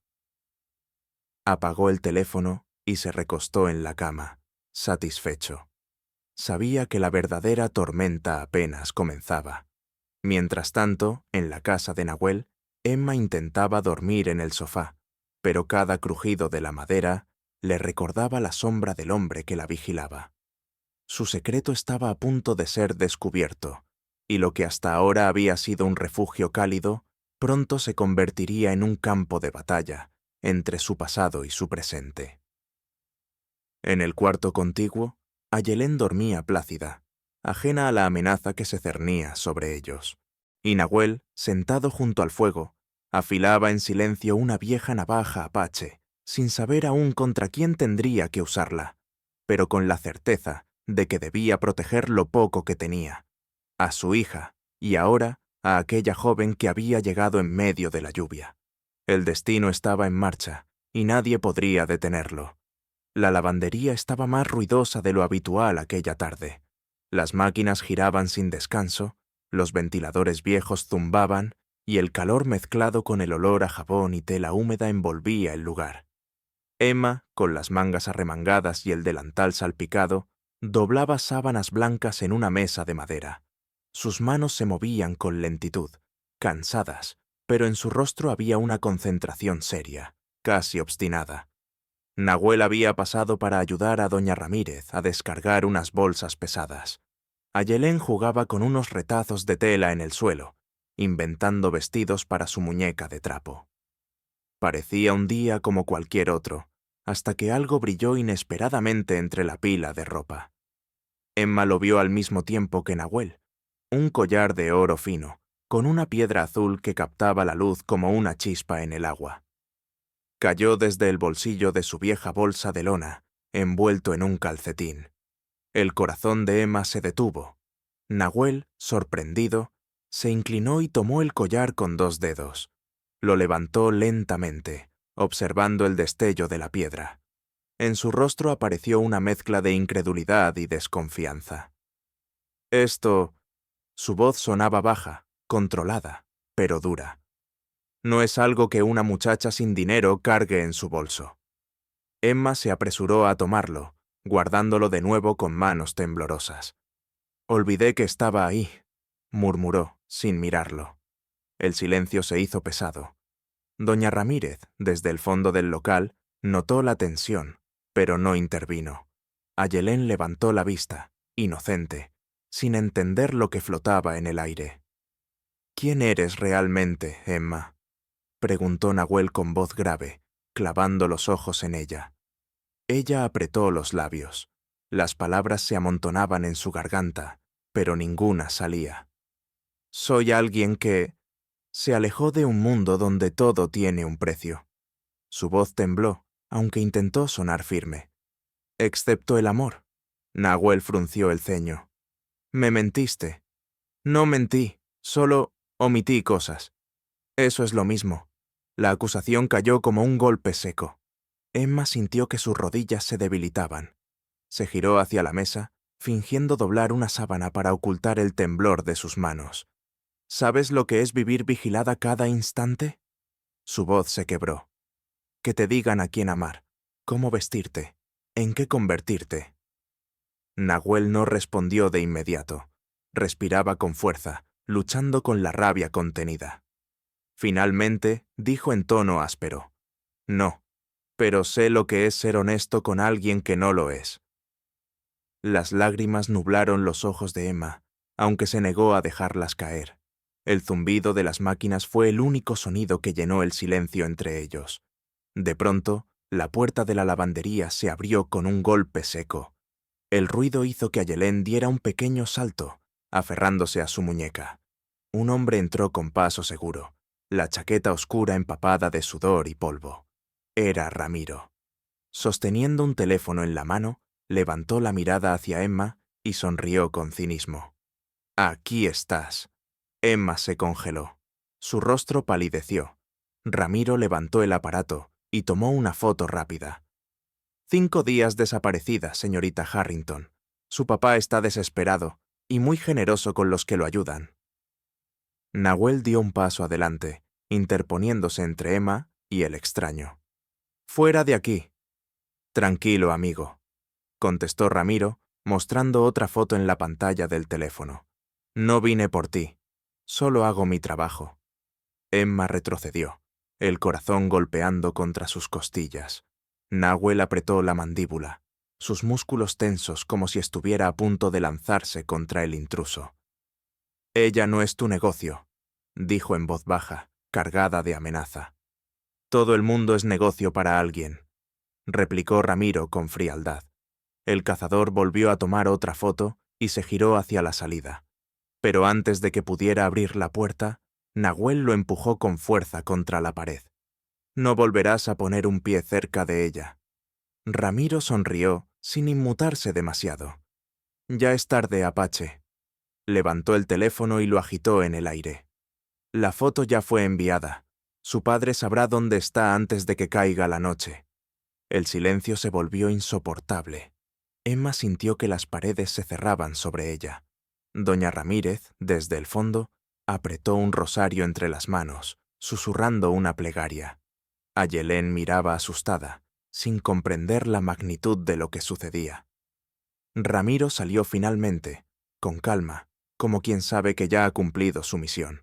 Apagó el teléfono y se recostó en la cama, satisfecho. Sabía que la verdadera tormenta apenas comenzaba. Mientras tanto, en la casa de Nahuel, Emma intentaba dormir en el sofá, pero cada crujido de la madera le recordaba la sombra del hombre que la vigilaba. Su secreto estaba a punto de ser descubierto, y lo que hasta ahora había sido un refugio cálido, pronto se convertiría en un campo de batalla entre su pasado y su presente. En el cuarto contiguo, Ayelén dormía plácida, ajena a la amenaza que se cernía sobre ellos, y Nahuel, sentado junto al fuego, afilaba en silencio una vieja navaja apache, sin saber aún contra quién tendría que usarla, pero con la certeza de que debía proteger lo poco que tenía, a su hija, y ahora a aquella joven que había llegado en medio de la lluvia. El destino estaba en marcha, y nadie podría detenerlo. La lavandería estaba más ruidosa de lo habitual aquella tarde. Las máquinas giraban sin descanso, los ventiladores viejos zumbaban, y el calor mezclado con el olor a jabón y tela húmeda envolvía el lugar. Emma, con las mangas arremangadas y el delantal salpicado, doblaba sábanas blancas en una mesa de madera. Sus manos se movían con lentitud, cansadas, pero en su rostro había una concentración seria, casi obstinada. Nahuel había pasado para ayudar a doña Ramírez a descargar unas bolsas pesadas. Ayelén jugaba con unos retazos de tela en el suelo, inventando vestidos para su muñeca de trapo. Parecía un día como cualquier otro, hasta que algo brilló inesperadamente entre la pila de ropa. Emma lo vio al mismo tiempo que Nahuel, un collar de oro fino, con una piedra azul que captaba la luz como una chispa en el agua. Cayó desde el bolsillo de su vieja bolsa de lona, envuelto en un calcetín. El corazón de Emma se detuvo. Nahuel, sorprendido, se inclinó y tomó el collar con 2 dedos. Lo levantó lentamente, observando el destello de la piedra. En su rostro apareció una mezcla de incredulidad y desconfianza. Esto... Su voz sonaba baja, controlada, pero dura. No es algo que una muchacha sin dinero cargue en su bolso. Emma se apresuró a tomarlo, guardándolo de nuevo con manos temblorosas. Olvidé que estaba ahí, murmuró, sin mirarlo. El silencio se hizo pesado. Doña Ramírez, desde el fondo del local, notó la tensión, pero no intervino. Ayelén levantó la vista, inocente, sin entender lo que flotaba en el aire. ¿Quién eres realmente, Emma?, preguntó Nahuel con voz grave, clavando los ojos en ella. Ella apretó los labios. Las palabras se amontonaban en su garganta, pero ninguna salía. Soy alguien que... Se alejó de un mundo donde todo tiene un precio. Su voz tembló, aunque intentó sonar firme. Excepto el amor. Nahuel frunció el ceño. Me mentiste. No mentí, solo omití cosas. Eso es lo mismo. La acusación cayó como un golpe seco. Emma sintió que sus rodillas se debilitaban. Se giró hacia la mesa, fingiendo doblar una sábana para ocultar el temblor de sus manos. ¿Sabes lo que es vivir vigilada cada instante? Su voz se quebró. Que te digan a quién amar, cómo vestirte, en qué convertirte. Nahuel no respondió de inmediato. Respiraba con fuerza, luchando con la rabia contenida. Finalmente, dijo en tono áspero. No, pero sé lo que es ser honesto con alguien que no lo es. Las lágrimas nublaron los ojos de Emma, aunque se negó a dejarlas caer. El zumbido de las máquinas fue el único sonido que llenó el silencio entre ellos. De pronto, la puerta de la lavandería se abrió con un golpe seco. El ruido hizo que Ayelén diera un pequeño salto, aferrándose a su muñeca. Un hombre entró con paso seguro, la chaqueta oscura empapada de sudor y polvo. Era Ramiro. Sosteniendo un teléfono en la mano, levantó la mirada hacia Emma y sonrió con cinismo. «Aquí estás». Emma se congeló. Su rostro palideció. Ramiro levantó el aparato y tomó una foto rápida. 5 días desaparecida, señorita Harrington. Su papá está desesperado y muy generoso con los que lo ayudan. Nahuel dio un paso adelante, interponiéndose entre Emma y el extraño. «Fuera de aquí». «Tranquilo, amigo». contestó Ramiro, mostrando otra foto en la pantalla del teléfono. No vine por ti. Solo hago mi trabajo. Emma retrocedió, el corazón golpeando contra sus costillas. Nahuel apretó la mandíbula, sus músculos tensos como si estuviera a punto de lanzarse contra el intruso. «Ella no es tu negocio», dijo en voz baja, cargada de amenaza. «Todo el mundo es negocio para alguien», replicó Ramiro con frialdad. El cazador volvió a tomar otra foto y se giró hacia la salida. Pero antes de que pudiera abrir la puerta, Nahuel lo empujó con fuerza contra la pared. «No volverás a poner un pie cerca de ella». Ramiro sonrió sin inmutarse demasiado. «Ya es tarde, Apache». Levantó el teléfono y lo agitó en el aire. La foto ya fue enviada. Su padre sabrá dónde está antes de que caiga la noche. El silencio se volvió insoportable. Emma sintió que las paredes se cerraban sobre ella. Doña Ramírez, desde el fondo, apretó un rosario entre las manos, susurrando una plegaria. Ayelén miraba asustada, sin comprender la magnitud de lo que sucedía. Ramiro salió finalmente, con calma, como quien sabe que ya ha cumplido su misión.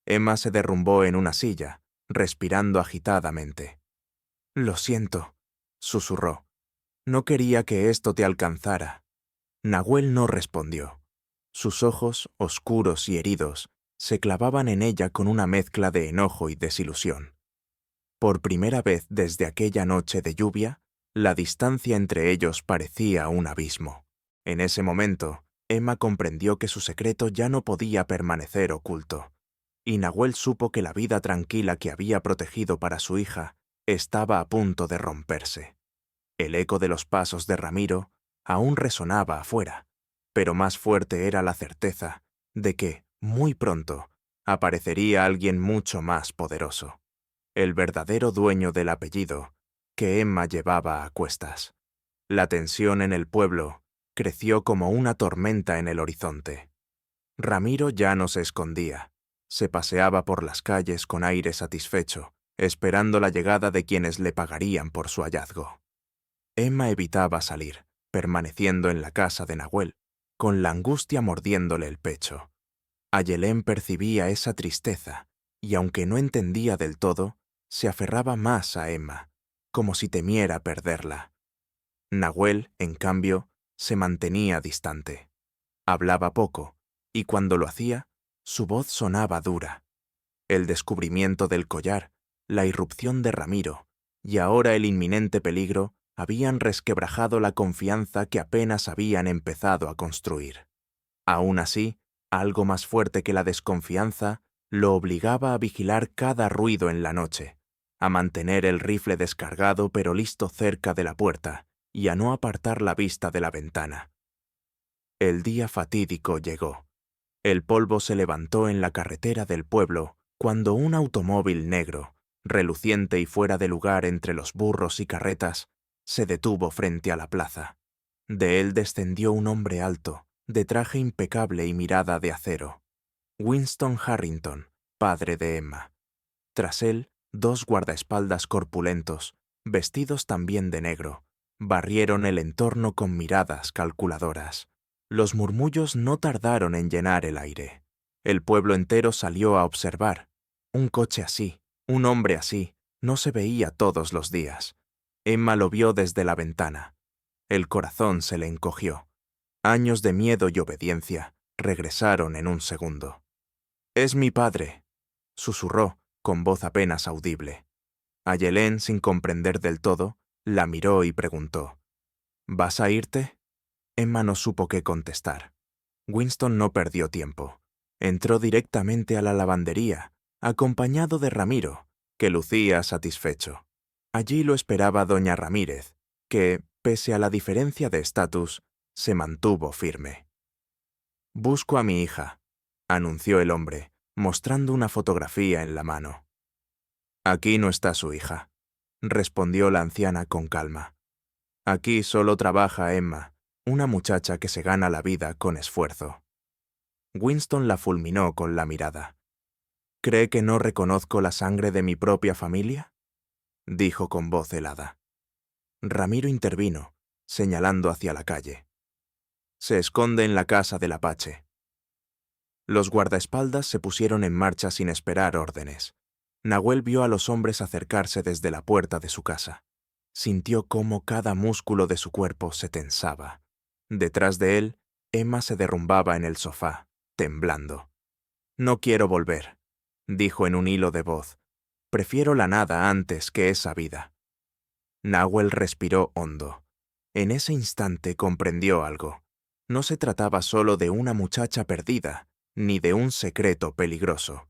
Emma se derrumbó en una silla, respirando agitadamente. «Lo siento», susurró. «No quería que esto te alcanzara». Nahuel no respondió. Sus ojos, oscuros y heridos, se clavaban en ella con una mezcla de enojo y desilusión. Por primera vez desde aquella noche de lluvia, la distancia entre ellos parecía un abismo. En ese momento, Emma comprendió que su secreto ya no podía permanecer oculto, y Nahuel supo que la vida tranquila que había protegido para su hija estaba a punto de romperse. El eco de los pasos de Ramiro aún resonaba afuera, pero más fuerte era la certeza de que, muy pronto, aparecería alguien mucho más poderoso, el verdadero dueño del apellido que Emma llevaba a cuestas. La tensión en el pueblo creció como una tormenta en el horizonte. Ramiro ya no se escondía. Se paseaba por las calles con aire satisfecho, esperando la llegada de quienes le pagarían por su hallazgo. Emma evitaba salir, permaneciendo en la casa de Nahuel, con la angustia mordiéndole el pecho. Ayelén percibía esa tristeza, y aunque no entendía del todo, se aferraba más a Emma, como si temiera perderla. Nahuel, en cambio, se mantenía distante. Hablaba poco, y cuando lo hacía, su voz sonaba dura. El descubrimiento del collar, la irrupción de Ramiro, y ahora el inminente peligro habían resquebrajado la confianza que apenas habían empezado a construir. Aún así, algo más fuerte que la desconfianza lo obligaba a vigilar cada ruido en la noche, a mantener el rifle descargado pero listo cerca de la puerta y a no apartar la vista de la ventana. El día fatídico llegó. El polvo se levantó en la carretera del pueblo cuando un automóvil negro, reluciente y fuera de lugar entre los burros y carretas, se detuvo frente a la plaza. De él descendió un hombre alto, de traje impecable y mirada de acero. Winston Harrington, padre de Emma. Tras él, dos guardaespaldas corpulentos, vestidos también de negro, barrieron el entorno con miradas calculadoras. Los murmullos no tardaron en llenar el aire. El pueblo entero salió a observar. Un coche así, un hombre así, no se veía todos los días. Emma lo vio desde la ventana. El corazón se le encogió. Años de miedo y obediencia regresaron en un segundo. «Es mi padre», susurró, con voz apenas audible. Ayelén, sin comprender del todo, la miró y preguntó: «¿Vas a irte?» Emma no supo qué contestar. Winston no perdió tiempo. Entró directamente a la lavandería, acompañado de Ramiro, que lucía satisfecho. Allí lo esperaba doña Ramírez, que, pese a la diferencia de estatus, se mantuvo firme. «Busco a mi hija», anunció el hombre, mostrando una fotografía en la mano. «Aquí no está su hija», respondió la anciana con calma. «Aquí solo trabaja Emma, una muchacha que se gana la vida con esfuerzo». Winston la fulminó con la mirada. «¿Cree que no reconozco la sangre de mi propia familia?», dijo con voz helada. Ramiro intervino, señalando hacia la calle. Se esconde en la casa del Apache. Los guardaespaldas se pusieron en marcha sin esperar órdenes. Nahuel vio a los hombres acercarse desde la puerta de su casa. Sintió cómo cada músculo de su cuerpo se tensaba. Detrás de él, Emma se derrumbaba en el sofá, temblando. «No quiero volver», dijo en un hilo de voz. «Prefiero la nada antes que esa vida». Nahuel respiró hondo. En ese instante comprendió algo. No se trataba solo de una muchacha perdida, ni de un secreto peligroso.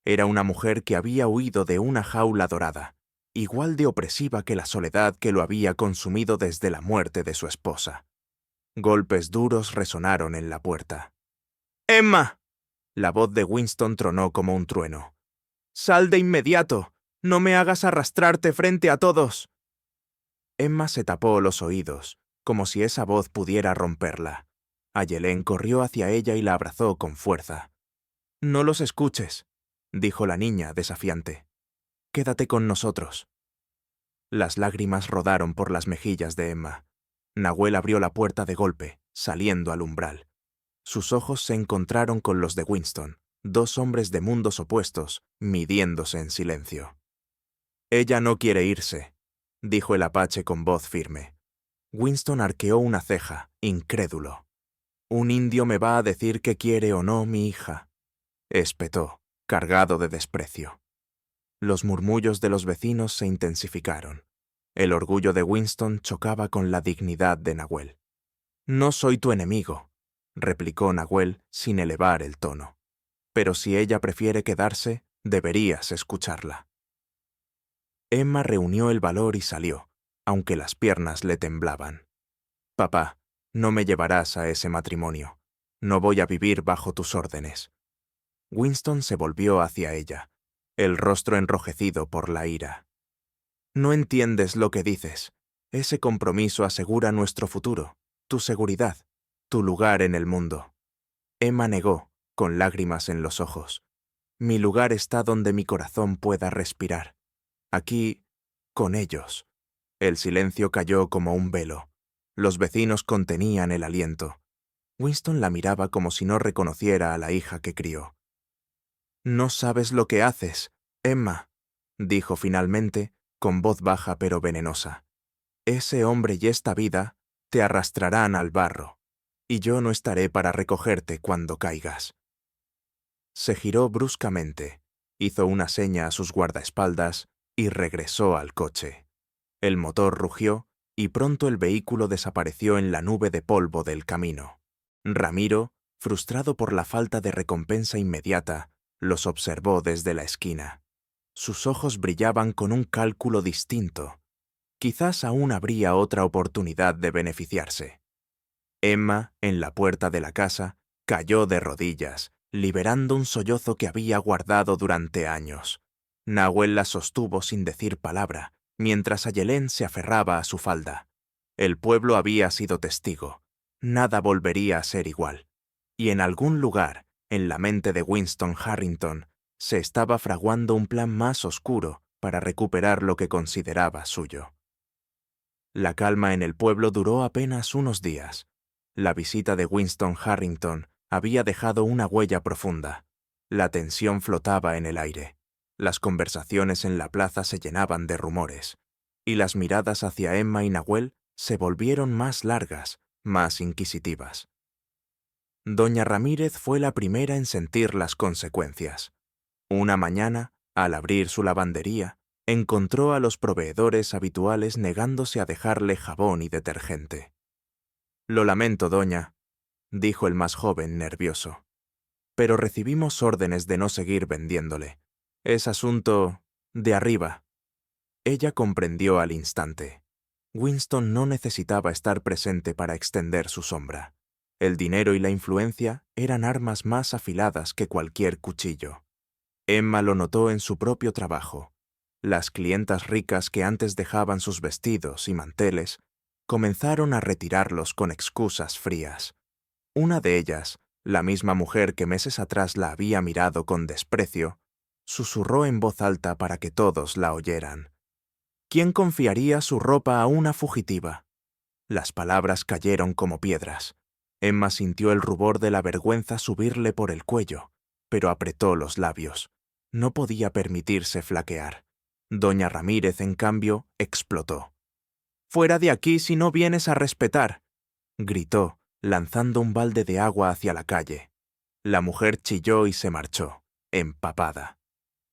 Era una mujer que había huido de una jaula dorada, igual de opresiva que la soledad que lo había consumido desde la muerte de su esposa. Golpes duros resonaron en la puerta. «¡Emma!» La voz de Winston tronó como un trueno. «¡Sal de inmediato! ¡No me hagas arrastrarte frente a todos!» Emma se tapó los oídos, como si esa voz pudiera romperla. Ayelén corrió hacia ella y la abrazó con fuerza. «No los escuches», dijo la niña, desafiante. «Quédate con nosotros». Las lágrimas rodaron por las mejillas de Emma. Nahuel abrió la puerta de golpe, saliendo al umbral. Sus ojos se encontraron con los de Winston, dos hombres de mundos opuestos, midiéndose en silencio. «Ella no quiere irse», dijo el Apache con voz firme. Winston arqueó una ceja, incrédulo. «¿Un indio me va a decir que quiere o no mi hija?», espetó, cargado de desprecio. Los murmullos de los vecinos se intensificaron. El orgullo de Winston chocaba con la dignidad de Nahuel. «No soy tu enemigo», replicó Nahuel sin elevar el tono. «Pero si ella prefiere quedarse, deberías escucharla». Emma reunió el valor y salió, aunque las piernas le temblaban. «Papá, no me llevarás a ese matrimonio. No voy a vivir bajo tus órdenes». Winston se volvió hacia ella, el rostro enrojecido por la ira. «No entiendes lo que dices. Ese compromiso asegura nuestro futuro, tu seguridad, tu lugar en el mundo». Emma negó, con lágrimas en los ojos. «Mi lugar está donde mi corazón pueda respirar. Aquí, con ellos». El silencio cayó como un velo. Los vecinos contenían el aliento. Winston la miraba como si no reconociera a la hija que crió. «No sabes lo que haces, Emma», dijo finalmente, con voz baja pero venenosa. «Ese hombre y esta vida te arrastrarán al barro, y yo no estaré para recogerte cuando caigas». Se giró bruscamente, hizo una seña a sus guardaespaldas y regresó al coche. El motor rugió y pronto el vehículo desapareció en la nube de polvo del camino. Ramiro, frustrado por la falta de recompensa inmediata, los observó desde la esquina. Sus ojos brillaban con un cálculo distinto. Quizás aún habría otra oportunidad de beneficiarse. Emma, en la puerta de la casa, cayó de rodillas, liberando un sollozo que había guardado durante años. Nahuel la sostuvo sin decir palabra, mientras Ayelén se aferraba a su falda. El pueblo había sido testigo. Nada volvería a ser igual. Y en algún lugar, en la mente de Winston Harrington, se estaba fraguando un plan más oscuro para recuperar lo que consideraba suyo. La calma en el pueblo duró apenas unos días. La visita de Winston Harrington había dejado una huella profunda. La tensión flotaba en el aire. Las conversaciones en la plaza se llenaban de rumores, y las miradas hacia Emma y Nahuel se volvieron más largas, más inquisitivas. Doña Ramírez fue la primera en sentir las consecuencias. Una mañana, al abrir su lavandería, encontró a los proveedores habituales negándose a dejarle jabón y detergente. «Lo lamento, doña», dijo el más joven, nervioso. «Pero recibimos órdenes de no seguir vendiéndole. Es asunto de arriba». Ella comprendió al instante. Winston no necesitaba estar presente para extender su sombra. El dinero y la influencia eran armas más afiladas que cualquier cuchillo. Emma lo notó en su propio trabajo. Las clientas ricas que antes dejaban sus vestidos y manteles comenzaron a retirarlos con excusas frías. Una de ellas, la misma mujer que meses atrás la había mirado con desprecio, susurró en voz alta para que todos la oyeran. «¿Quién confiaría su ropa a una fugitiva?». Las palabras cayeron como piedras. Emma sintió el rubor de la vergüenza subirle por el cuello, pero apretó los labios. No podía permitirse flaquear. Doña Ramírez, en cambio, explotó. «¡Fuera de aquí si no vienes a respetar!», gritó, lanzando un balde de agua hacia la calle. La mujer chilló y se marchó, empapada.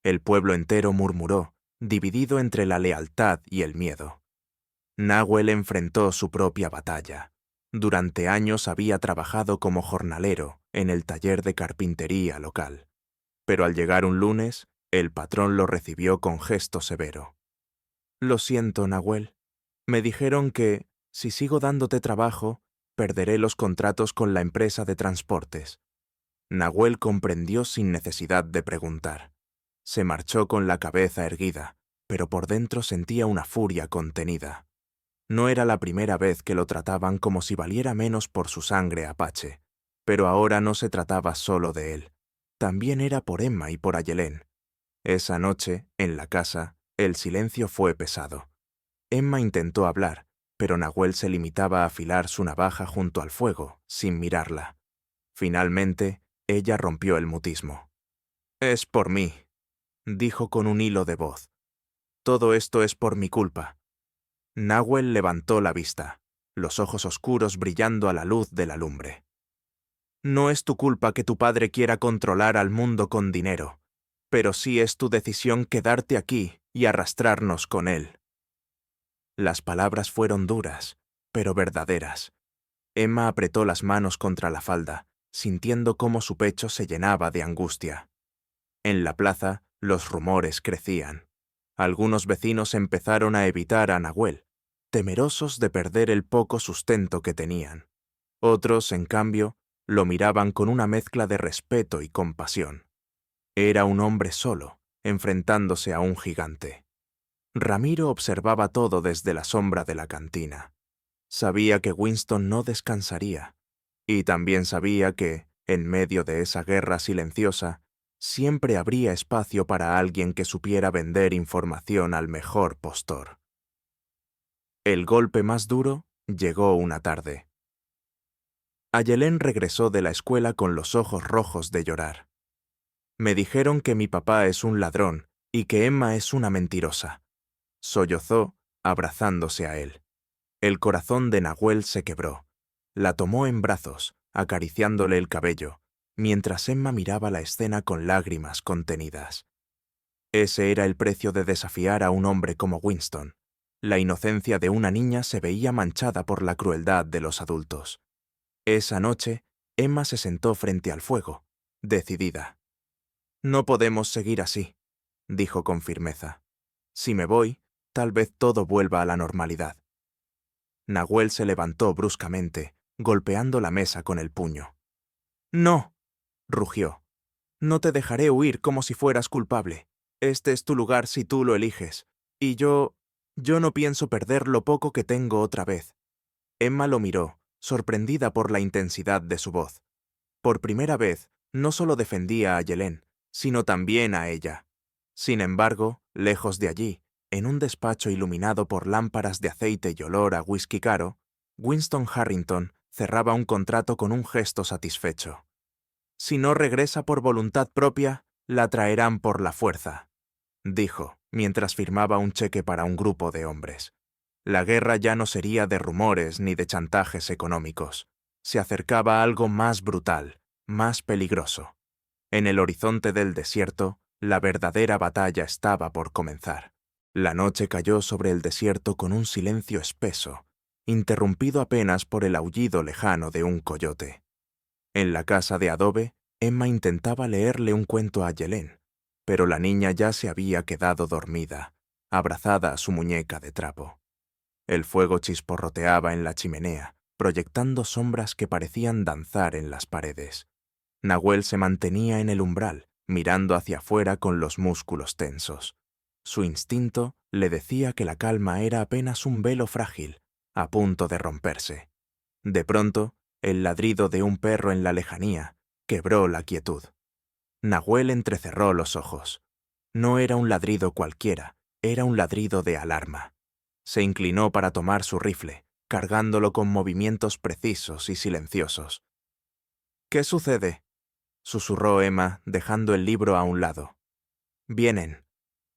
El pueblo entero murmuró, dividido entre la lealtad y el miedo. Nahuel enfrentó su propia batalla. Durante años había trabajado como jornalero en el taller de carpintería local. Pero al llegar un lunes, el patrón lo recibió con gesto severo. «Lo siento, Nahuel. Me dijeron que, si sigo dándote trabajo, perderé los contratos con la empresa de transportes». Nahuel comprendió sin necesidad de preguntar. Se marchó con la cabeza erguida, pero por dentro sentía una furia contenida. No era la primera vez que lo trataban como si valiera menos por su sangre apache, pero ahora no se trataba solo de él. También era por Emma y por Ayelén. Esa noche, en la casa, el silencio fue pesado. Emma intentó hablar, pero Nahuel se limitaba a afilar su navaja junto al fuego, sin mirarla. Finalmente, ella rompió el mutismo. «Es por mí», dijo con un hilo de voz. «Todo esto es por mi culpa». Nahuel levantó la vista, los ojos oscuros brillando a la luz de la lumbre. «No es tu culpa que tu padre quiera controlar al mundo con dinero, pero sí es tu decisión quedarte aquí y arrastrarnos con él». Las palabras fueron duras, pero verdaderas. Emma apretó las manos contra la falda, sintiendo cómo su pecho se llenaba de angustia. En la plaza, los rumores crecían. Algunos vecinos empezaron a evitar a Nahuel, temerosos de perder el poco sustento que tenían. Otros, en cambio, lo miraban con una mezcla de respeto y compasión. Era un hombre solo, enfrentándose a un gigante. Ramiro observaba todo desde la sombra de la cantina. Sabía que Winston no descansaría, y también sabía que, en medio de esa guerra silenciosa, siempre habría espacio para alguien que supiera vender información al mejor postor. El golpe más duro llegó una tarde. Ayelén regresó de la escuela con los ojos rojos de llorar. «Me dijeron que mi papá es un ladrón y que Emma es una mentirosa», sollozó, abrazándose a él. El corazón de Nahuel se quebró. La tomó en brazos, acariciándole el cabello, mientras Emma miraba la escena con lágrimas contenidas. Ese era el precio de desafiar a un hombre como Winston. La inocencia de una niña se veía manchada por la crueldad de los adultos. Esa noche, Emma se sentó frente al fuego, decidida. «No podemos seguir así», dijo con firmeza. «Si me voy, tal vez todo vuelva a la normalidad». Nahuel se levantó bruscamente, golpeando la mesa con el puño. «No», rugió. «No te dejaré huir como si fueras culpable. Este es tu lugar si tú lo eliges. Y yo no pienso perder lo poco que tengo otra vez». Emma lo miró, sorprendida por la intensidad de su voz. Por primera vez, no solo defendía a Ayelén, sino también a ella. Sin embargo, lejos de allí, en un despacho iluminado por lámparas de aceite y olor a whisky caro, Winston Harrington cerraba un contrato con un gesto satisfecho. «Si no regresa por voluntad propia, la traerán por la fuerza», dijo, mientras firmaba un cheque para un grupo de hombres. La guerra ya no sería de rumores ni de chantajes económicos. Se acercaba algo más brutal, más peligroso. En el horizonte del desierto, la verdadera batalla estaba por comenzar. La noche cayó sobre el desierto con un silencio espeso, interrumpido apenas por el aullido lejano de un coyote. En la casa de adobe, Emma intentaba leerle un cuento a Ayelén, pero la niña ya se había quedado dormida, abrazada a su muñeca de trapo. El fuego chisporroteaba en la chimenea, proyectando sombras que parecían danzar en las paredes. Nahuel se mantenía en el umbral, mirando hacia afuera con los músculos tensos. Su instinto le decía que la calma era apenas un velo frágil, a punto de romperse. De pronto, el ladrido de un perro en la lejanía quebró la quietud. Nahuel entrecerró los ojos. No era un ladrido cualquiera, era un ladrido de alarma. Se inclinó para tomar su rifle, cargándolo con movimientos precisos y silenciosos. «¿Qué sucede?», susurró Emma, dejando el libro a un lado. «Vienen»,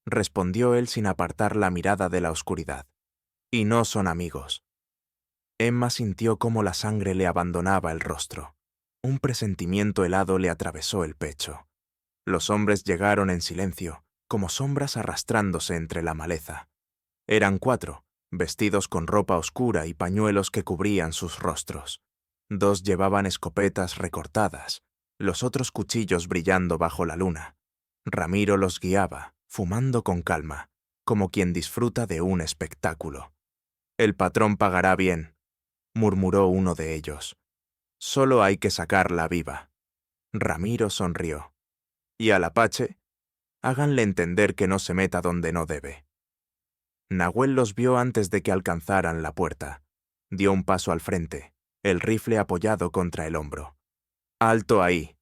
respondió él sin apartar la mirada de la oscuridad. «Y no son amigos». Emma sintió cómo la sangre le abandonaba el rostro. Un presentimiento helado le atravesó el pecho. Los hombres llegaron en silencio, como sombras arrastrándose entre la maleza. Eran 4, vestidos con ropa oscura y pañuelos que cubrían sus rostros. 2 llevaban escopetas recortadas, los otros cuchillos brillando bajo la luna. Ramiro los guiaba, fumando con calma, como quien disfruta de un espectáculo. «El patrón pagará bien», murmuró uno de ellos. «Solo hay que sacarla viva». Ramiro sonrió. «¿Y al Apache? Háganle entender que no se meta donde no debe». Nahuel los vio antes de que alcanzaran la puerta. Dio un paso al frente, el rifle apoyado contra el hombro. «¡Alto ahí!».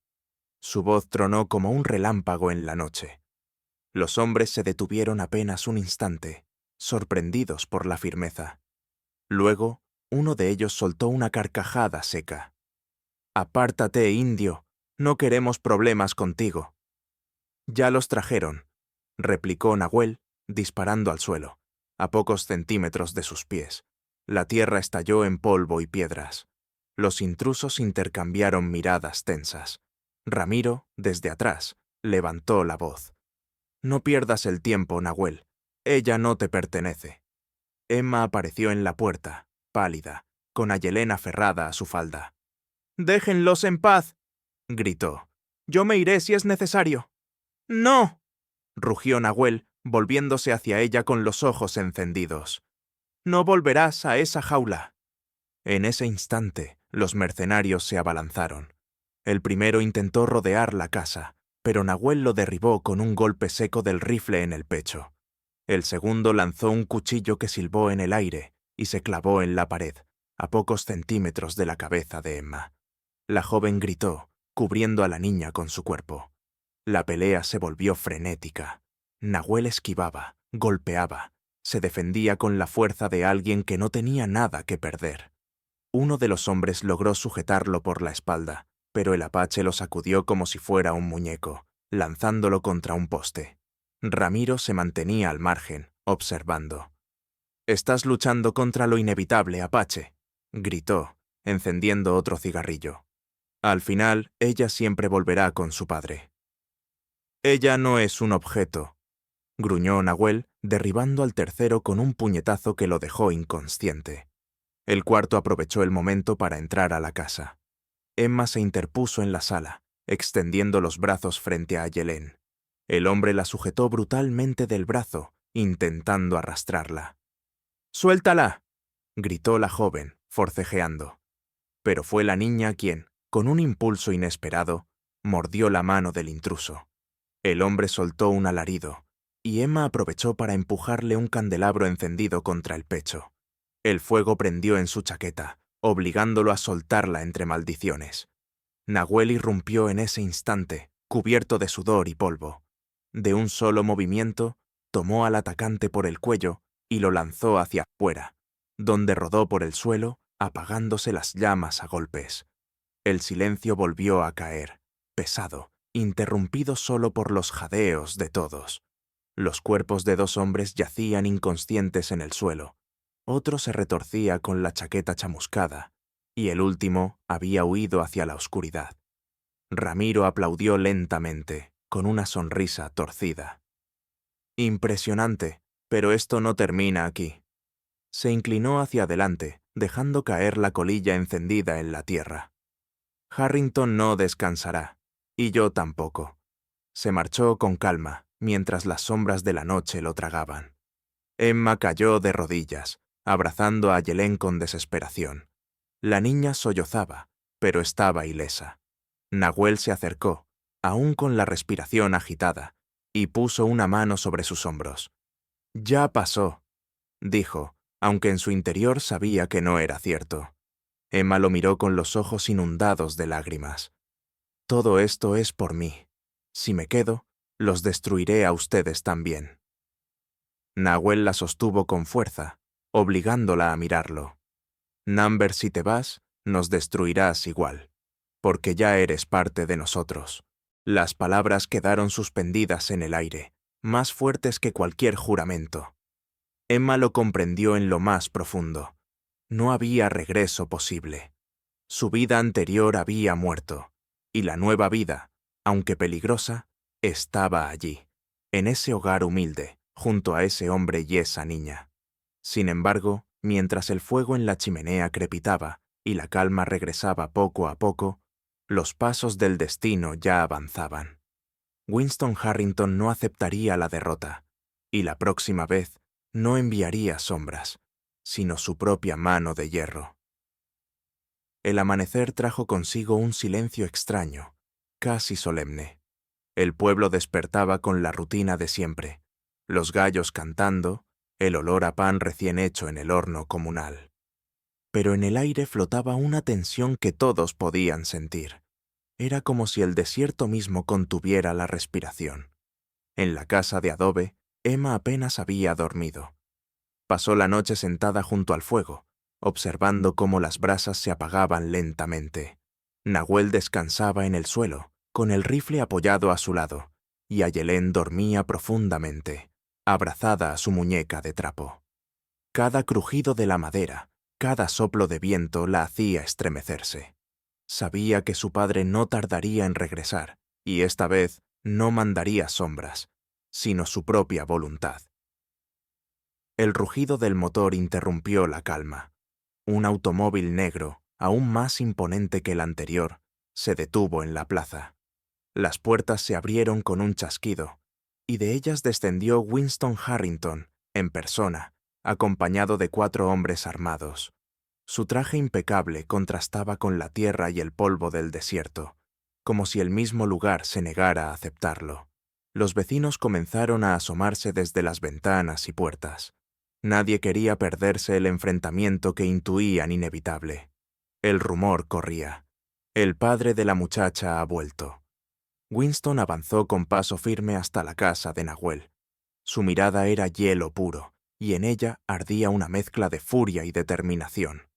Su voz tronó como un relámpago en la noche. Los hombres se detuvieron apenas un instante, sorprendidos por la firmeza. Luego, uno de ellos soltó una carcajada seca. «Apártate, indio, no queremos problemas contigo». «Ya los trajeron», replicó Nahuel, disparando al suelo, a pocos centímetros de sus pies. La tierra estalló en polvo y piedras. Los intrusos intercambiaron miradas tensas. Ramiro, desde atrás, levantó la voz. «No pierdas el tiempo, Nahuel. Ella no te pertenece». Emma apareció en la puerta, pálida, con a Yelén aferrada a su falda. «¡Déjenlos en paz!», gritó. «Yo me iré si es necesario». «¡No!», rugió Nahuel, volviéndose hacia ella con los ojos encendidos. «No volverás a esa jaula». En ese instante, los mercenarios se abalanzaron. El primero intentó rodear la casa, pero Nahuel lo derribó con un golpe seco del rifle en el pecho. El segundo lanzó un cuchillo que silbó en el aire y se clavó en la pared, a pocos centímetros de la cabeza de Emma. La joven gritó, cubriendo a la niña con su cuerpo. La pelea se volvió frenética. Nahuel esquivaba, golpeaba, se defendía con la fuerza de alguien que no tenía nada que perder. Uno de los hombres logró sujetarlo por la espalda, pero el Apache lo sacudió como si fuera un muñeco, lanzándolo contra un poste. Ramiro se mantenía al margen, observando. «Estás luchando contra lo inevitable, Apache», gritó, encendiendo otro cigarrillo. «Al final, ella siempre volverá con su padre». «Ella no es un objeto», gruñó Nahuel, derribando al tercero con un puñetazo que lo dejó inconsciente. El cuarto aprovechó el momento para entrar a la casa. Emma se interpuso en la sala, extendiendo los brazos frente a Yelén. El hombre la sujetó brutalmente del brazo, intentando arrastrarla. «¡Suéltala!», gritó la joven, forcejeando. Pero fue la niña quien, con un impulso inesperado, mordió la mano del intruso. El hombre soltó un alarido, y Emma aprovechó para empujarle un candelabro encendido contra el pecho. El fuego prendió en su chaqueta, obligándolo a soltarla entre maldiciones. Nahuel irrumpió en ese instante, cubierto de sudor y polvo. De un solo movimiento, tomó al atacante por el cuello y lo lanzó hacia afuera, donde rodó por el suelo, apagándose las llamas a golpes. El silencio volvió a caer, pesado, interrumpido solo por los jadeos de todos. Los cuerpos de 2 hombres yacían inconscientes en el suelo. Otro se retorcía con la chaqueta chamuscada, y el último había huido hacia la oscuridad. Ramiro aplaudió lentamente, con una sonrisa torcida. «Impresionante, pero esto no termina aquí». Se inclinó hacia adelante, dejando caer la colilla encendida en la tierra. «Harrington no descansará, y yo tampoco». Se marchó con calma, mientras las sombras de la noche lo tragaban. Emma cayó de rodillas, abrazando a Yelén con desesperación. La niña sollozaba, pero estaba ilesa. Nahuel se acercó, aún con la respiración agitada, y puso una mano sobre sus hombros. «Ya pasó», dijo, aunque en su interior sabía que no era cierto. Emma lo miró con los ojos inundados de lágrimas. «Todo esto es por mí. Si me quedo, los destruiré a ustedes también». Nahuel la sostuvo con fuerza, obligándola a mirarlo. Number, si te vas, nos destruirás igual, porque ya eres parte de nosotros. Las palabras quedaron suspendidas en el aire, más fuertes que cualquier juramento. Emma lo comprendió en lo más profundo. No había regreso posible. Su vida anterior había muerto, y la nueva vida, aunque peligrosa, estaba allí, en ese hogar humilde, junto a ese hombre y esa niña. Sin embargo, mientras el fuego en la chimenea crepitaba y la calma regresaba poco a poco, los pasos del destino ya avanzaban. Winston Harrington no aceptaría la derrota, y la próxima vez no enviaría sombras, sino su propia mano de hierro. El amanecer trajo consigo un silencio extraño, casi solemne. El pueblo despertaba con la rutina de siempre, los gallos cantando, el olor a pan recién hecho en el horno comunal. Pero en el aire flotaba una tensión que todos podían sentir. Era como si el desierto mismo contuviera la respiración. En la casa de adobe, Emma apenas había dormido. Pasó la noche sentada junto al fuego, observando cómo las brasas se apagaban lentamente. Nahuel descansaba en el suelo, con el rifle apoyado a su lado, y Ayelén dormía profundamente, abrazada a su muñeca de trapo. Cada crujido de la madera, cada soplo de viento la hacía estremecerse. Sabía que su padre no tardaría en regresar, y esta vez no mandaría sombras, sino su propia voluntad. El rugido del motor interrumpió la calma. Un automóvil negro, aún más imponente que el anterior, se detuvo en la plaza. Las puertas se abrieron con un chasquido, y de ellas descendió Winston Harrington, en persona, acompañado de 4 hombres armados. Su traje impecable contrastaba con la tierra y el polvo del desierto, como si el mismo lugar se negara a aceptarlo. Los vecinos comenzaron a asomarse desde las ventanas y puertas. Nadie quería perderse el enfrentamiento que intuían inevitable. El rumor corría. El padre de la muchacha ha vuelto. Winston avanzó con paso firme hasta la casa de Nahuel. Su mirada era hielo puro, y en ella ardía una mezcla de furia y determinación.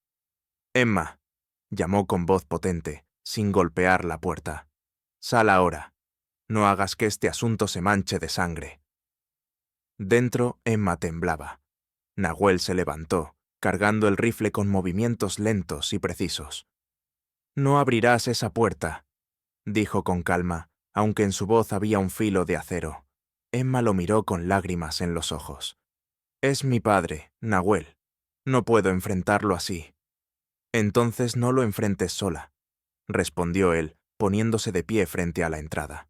«Emma», llamó con voz potente, sin golpear la puerta. «Sal ahora. No hagas que este asunto se manche de sangre». Dentro, Emma temblaba. Nahuel se levantó, cargando el rifle con movimientos lentos y precisos. «No abrirás esa puerta», dijo con calma, aunque en su voz había un filo de acero. Emma lo miró con lágrimas en los ojos. «Es mi padre, Nahuel. No puedo enfrentarlo así». «Entonces no lo enfrentes sola», respondió él, poniéndose de pie frente a la entrada.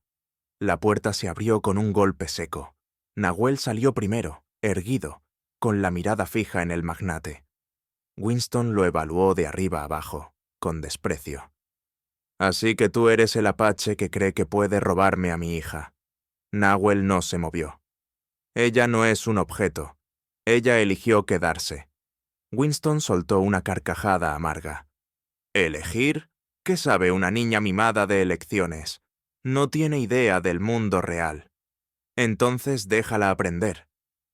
La puerta se abrió con un golpe seco. Nahuel salió primero, erguido, con la mirada fija en el magnate. Winston lo evaluó de arriba abajo, con desprecio. «Así que tú eres el apache que cree que puede robarme a mi hija». Nahuel no se movió. «Ella no es un objeto. Ella eligió quedarse». Winston soltó una carcajada amarga. «¿Elegir? ¿Qué sabe una niña mimada de elecciones? No tiene idea del mundo real». «Entonces déjala aprender»,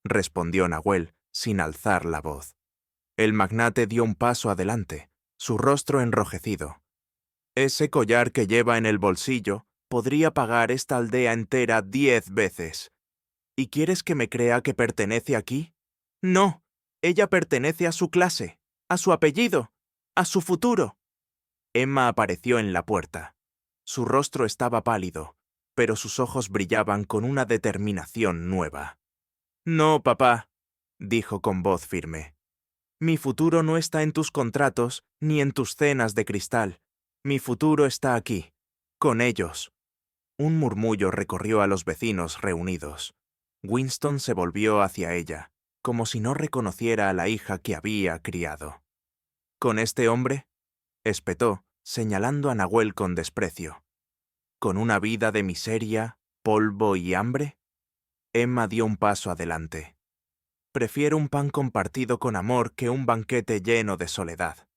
respondió Nahuel, sin alzar la voz. El magnate dio un paso adelante, su rostro enrojecido. «Ese collar que lleva en el bolsillo podría pagar esta aldea entera 10 veces. ¿Y quieres que me crea que pertenece aquí? No, ella pertenece a su clase, a su apellido, a su futuro». Emma apareció en la puerta. Su rostro estaba pálido, pero sus ojos brillaban con una determinación nueva. «No, papá», dijo con voz firme. «Mi futuro no está en tus contratos ni en tus cenas de cristal. Mi futuro está aquí, con ellos». Un murmullo recorrió a los vecinos reunidos. Winston se volvió hacia ella, como si no reconociera a la hija que había criado. «¿Con este hombre?», espetó, señalando a Nahuel con desprecio. «¿Con una vida de miseria, polvo y hambre?» Emma dio un paso adelante. «Prefiero un pan compartido con amor que un banquete lleno de soledad».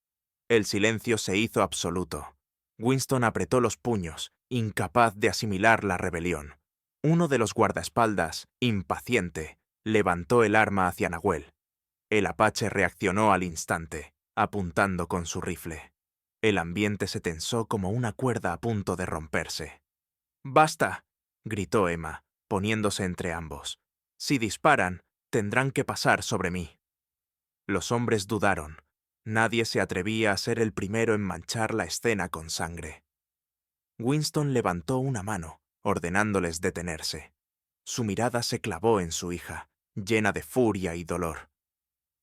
El silencio se hizo absoluto. Winston apretó los puños, incapaz de asimilar la rebelión. Uno de los guardaespaldas, impaciente, levantó el arma hacia Nahuel. El apache reaccionó al instante, apuntando con su rifle. El ambiente se tensó como una cuerda a punto de romperse. «¡Basta!», gritó Emma, poniéndose entre ambos. «Si disparan, tendrán que pasar sobre mí». Los hombres dudaron. Nadie se atrevía a ser el primero en manchar la escena con sangre. Winston levantó una mano, ordenándoles detenerse. Su mirada se clavó en su hija, llena de furia y dolor.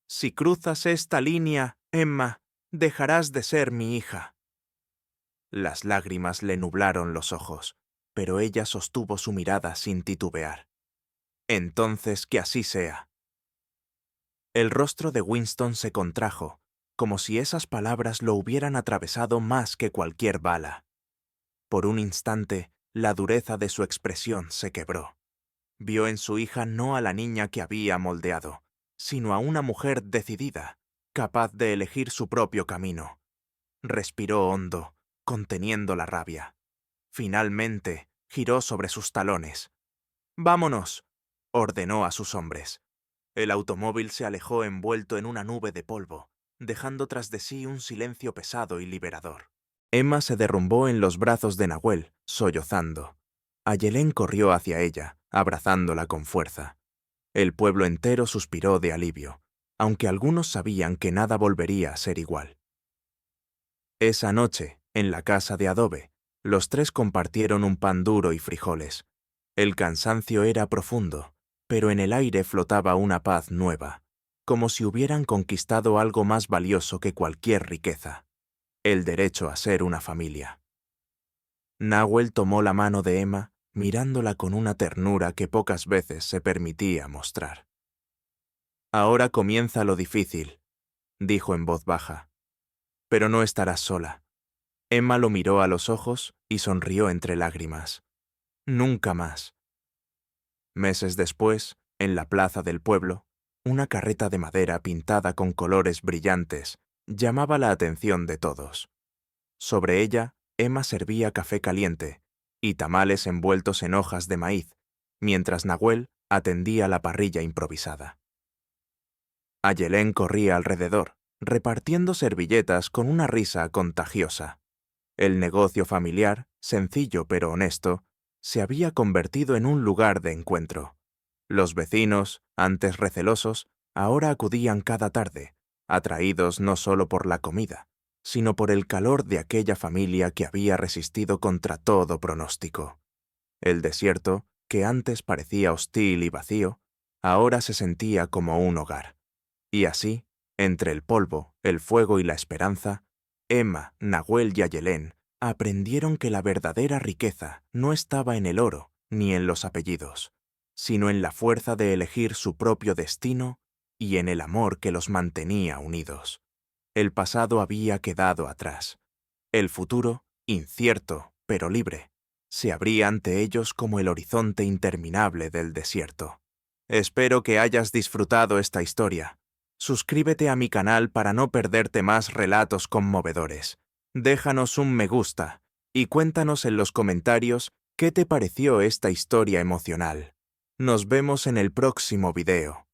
«Si cruzas esta línea, Emma, dejarás de ser mi hija». Las lágrimas le nublaron los ojos, pero ella sostuvo su mirada sin titubear. «Entonces que así sea». El rostro de Winston se contrajo, como si esas palabras lo hubieran atravesado más que cualquier bala. Por un instante, la dureza de su expresión se quebró. Vio en su hija no a la niña que había moldeado, sino a una mujer decidida, capaz de elegir su propio camino. Respiró hondo, conteniendo la rabia. Finalmente, giró sobre sus talones. «¡Vámonos!», ordenó a sus hombres. El automóvil se alejó envuelto en una nube de polvo, dejando tras de sí un silencio pesado y liberador. Emma se derrumbó en los brazos de Nahuel, sollozando. Ayelén corrió hacia ella, abrazándola con fuerza. El pueblo entero suspiró de alivio, aunque algunos sabían que nada volvería a ser igual. Esa noche, en la casa de adobe, los tres compartieron un pan duro y frijoles. El cansancio era profundo, pero en el aire flotaba una paz nueva, como si hubieran conquistado algo más valioso que cualquier riqueza: el derecho a ser una familia. Nahuel tomó la mano de Emma, mirándola con una ternura que pocas veces se permitía mostrar. «Ahora comienza lo difícil», dijo en voz baja. «Pero no estarás sola». Emma lo miró a los ojos y sonrió entre lágrimas. «Nunca más». Meses después, en la plaza del pueblo, una carreta de madera pintada con colores brillantes llamaba la atención de todos. Sobre ella, Emma servía café caliente y tamales envueltos en hojas de maíz, mientras Nahuel atendía la parrilla improvisada. Ayelén corría alrededor, repartiendo servilletas con una risa contagiosa. El negocio familiar, sencillo pero honesto, se había convertido en un lugar de encuentro. Los vecinos, antes recelosos, ahora acudían cada tarde, atraídos no solo por la comida, sino por el calor de aquella familia que había resistido contra todo pronóstico. El desierto, que antes parecía hostil y vacío, ahora se sentía como un hogar. Y así, entre el polvo, el fuego y la esperanza, Emma, Nahuel y Ayelén aprendieron que la verdadera riqueza no estaba en el oro ni en los apellidos, sino en la fuerza de elegir su propio destino y en el amor que los mantenía unidos. El pasado había quedado atrás. El futuro, incierto pero libre, se abría ante ellos como el horizonte interminable del desierto. Espero que hayas disfrutado esta historia. Suscríbete a mi canal para no perderte más relatos conmovedores. Déjanos un me gusta y cuéntanos en los comentarios qué te pareció esta historia emocional. Nos vemos en el próximo video.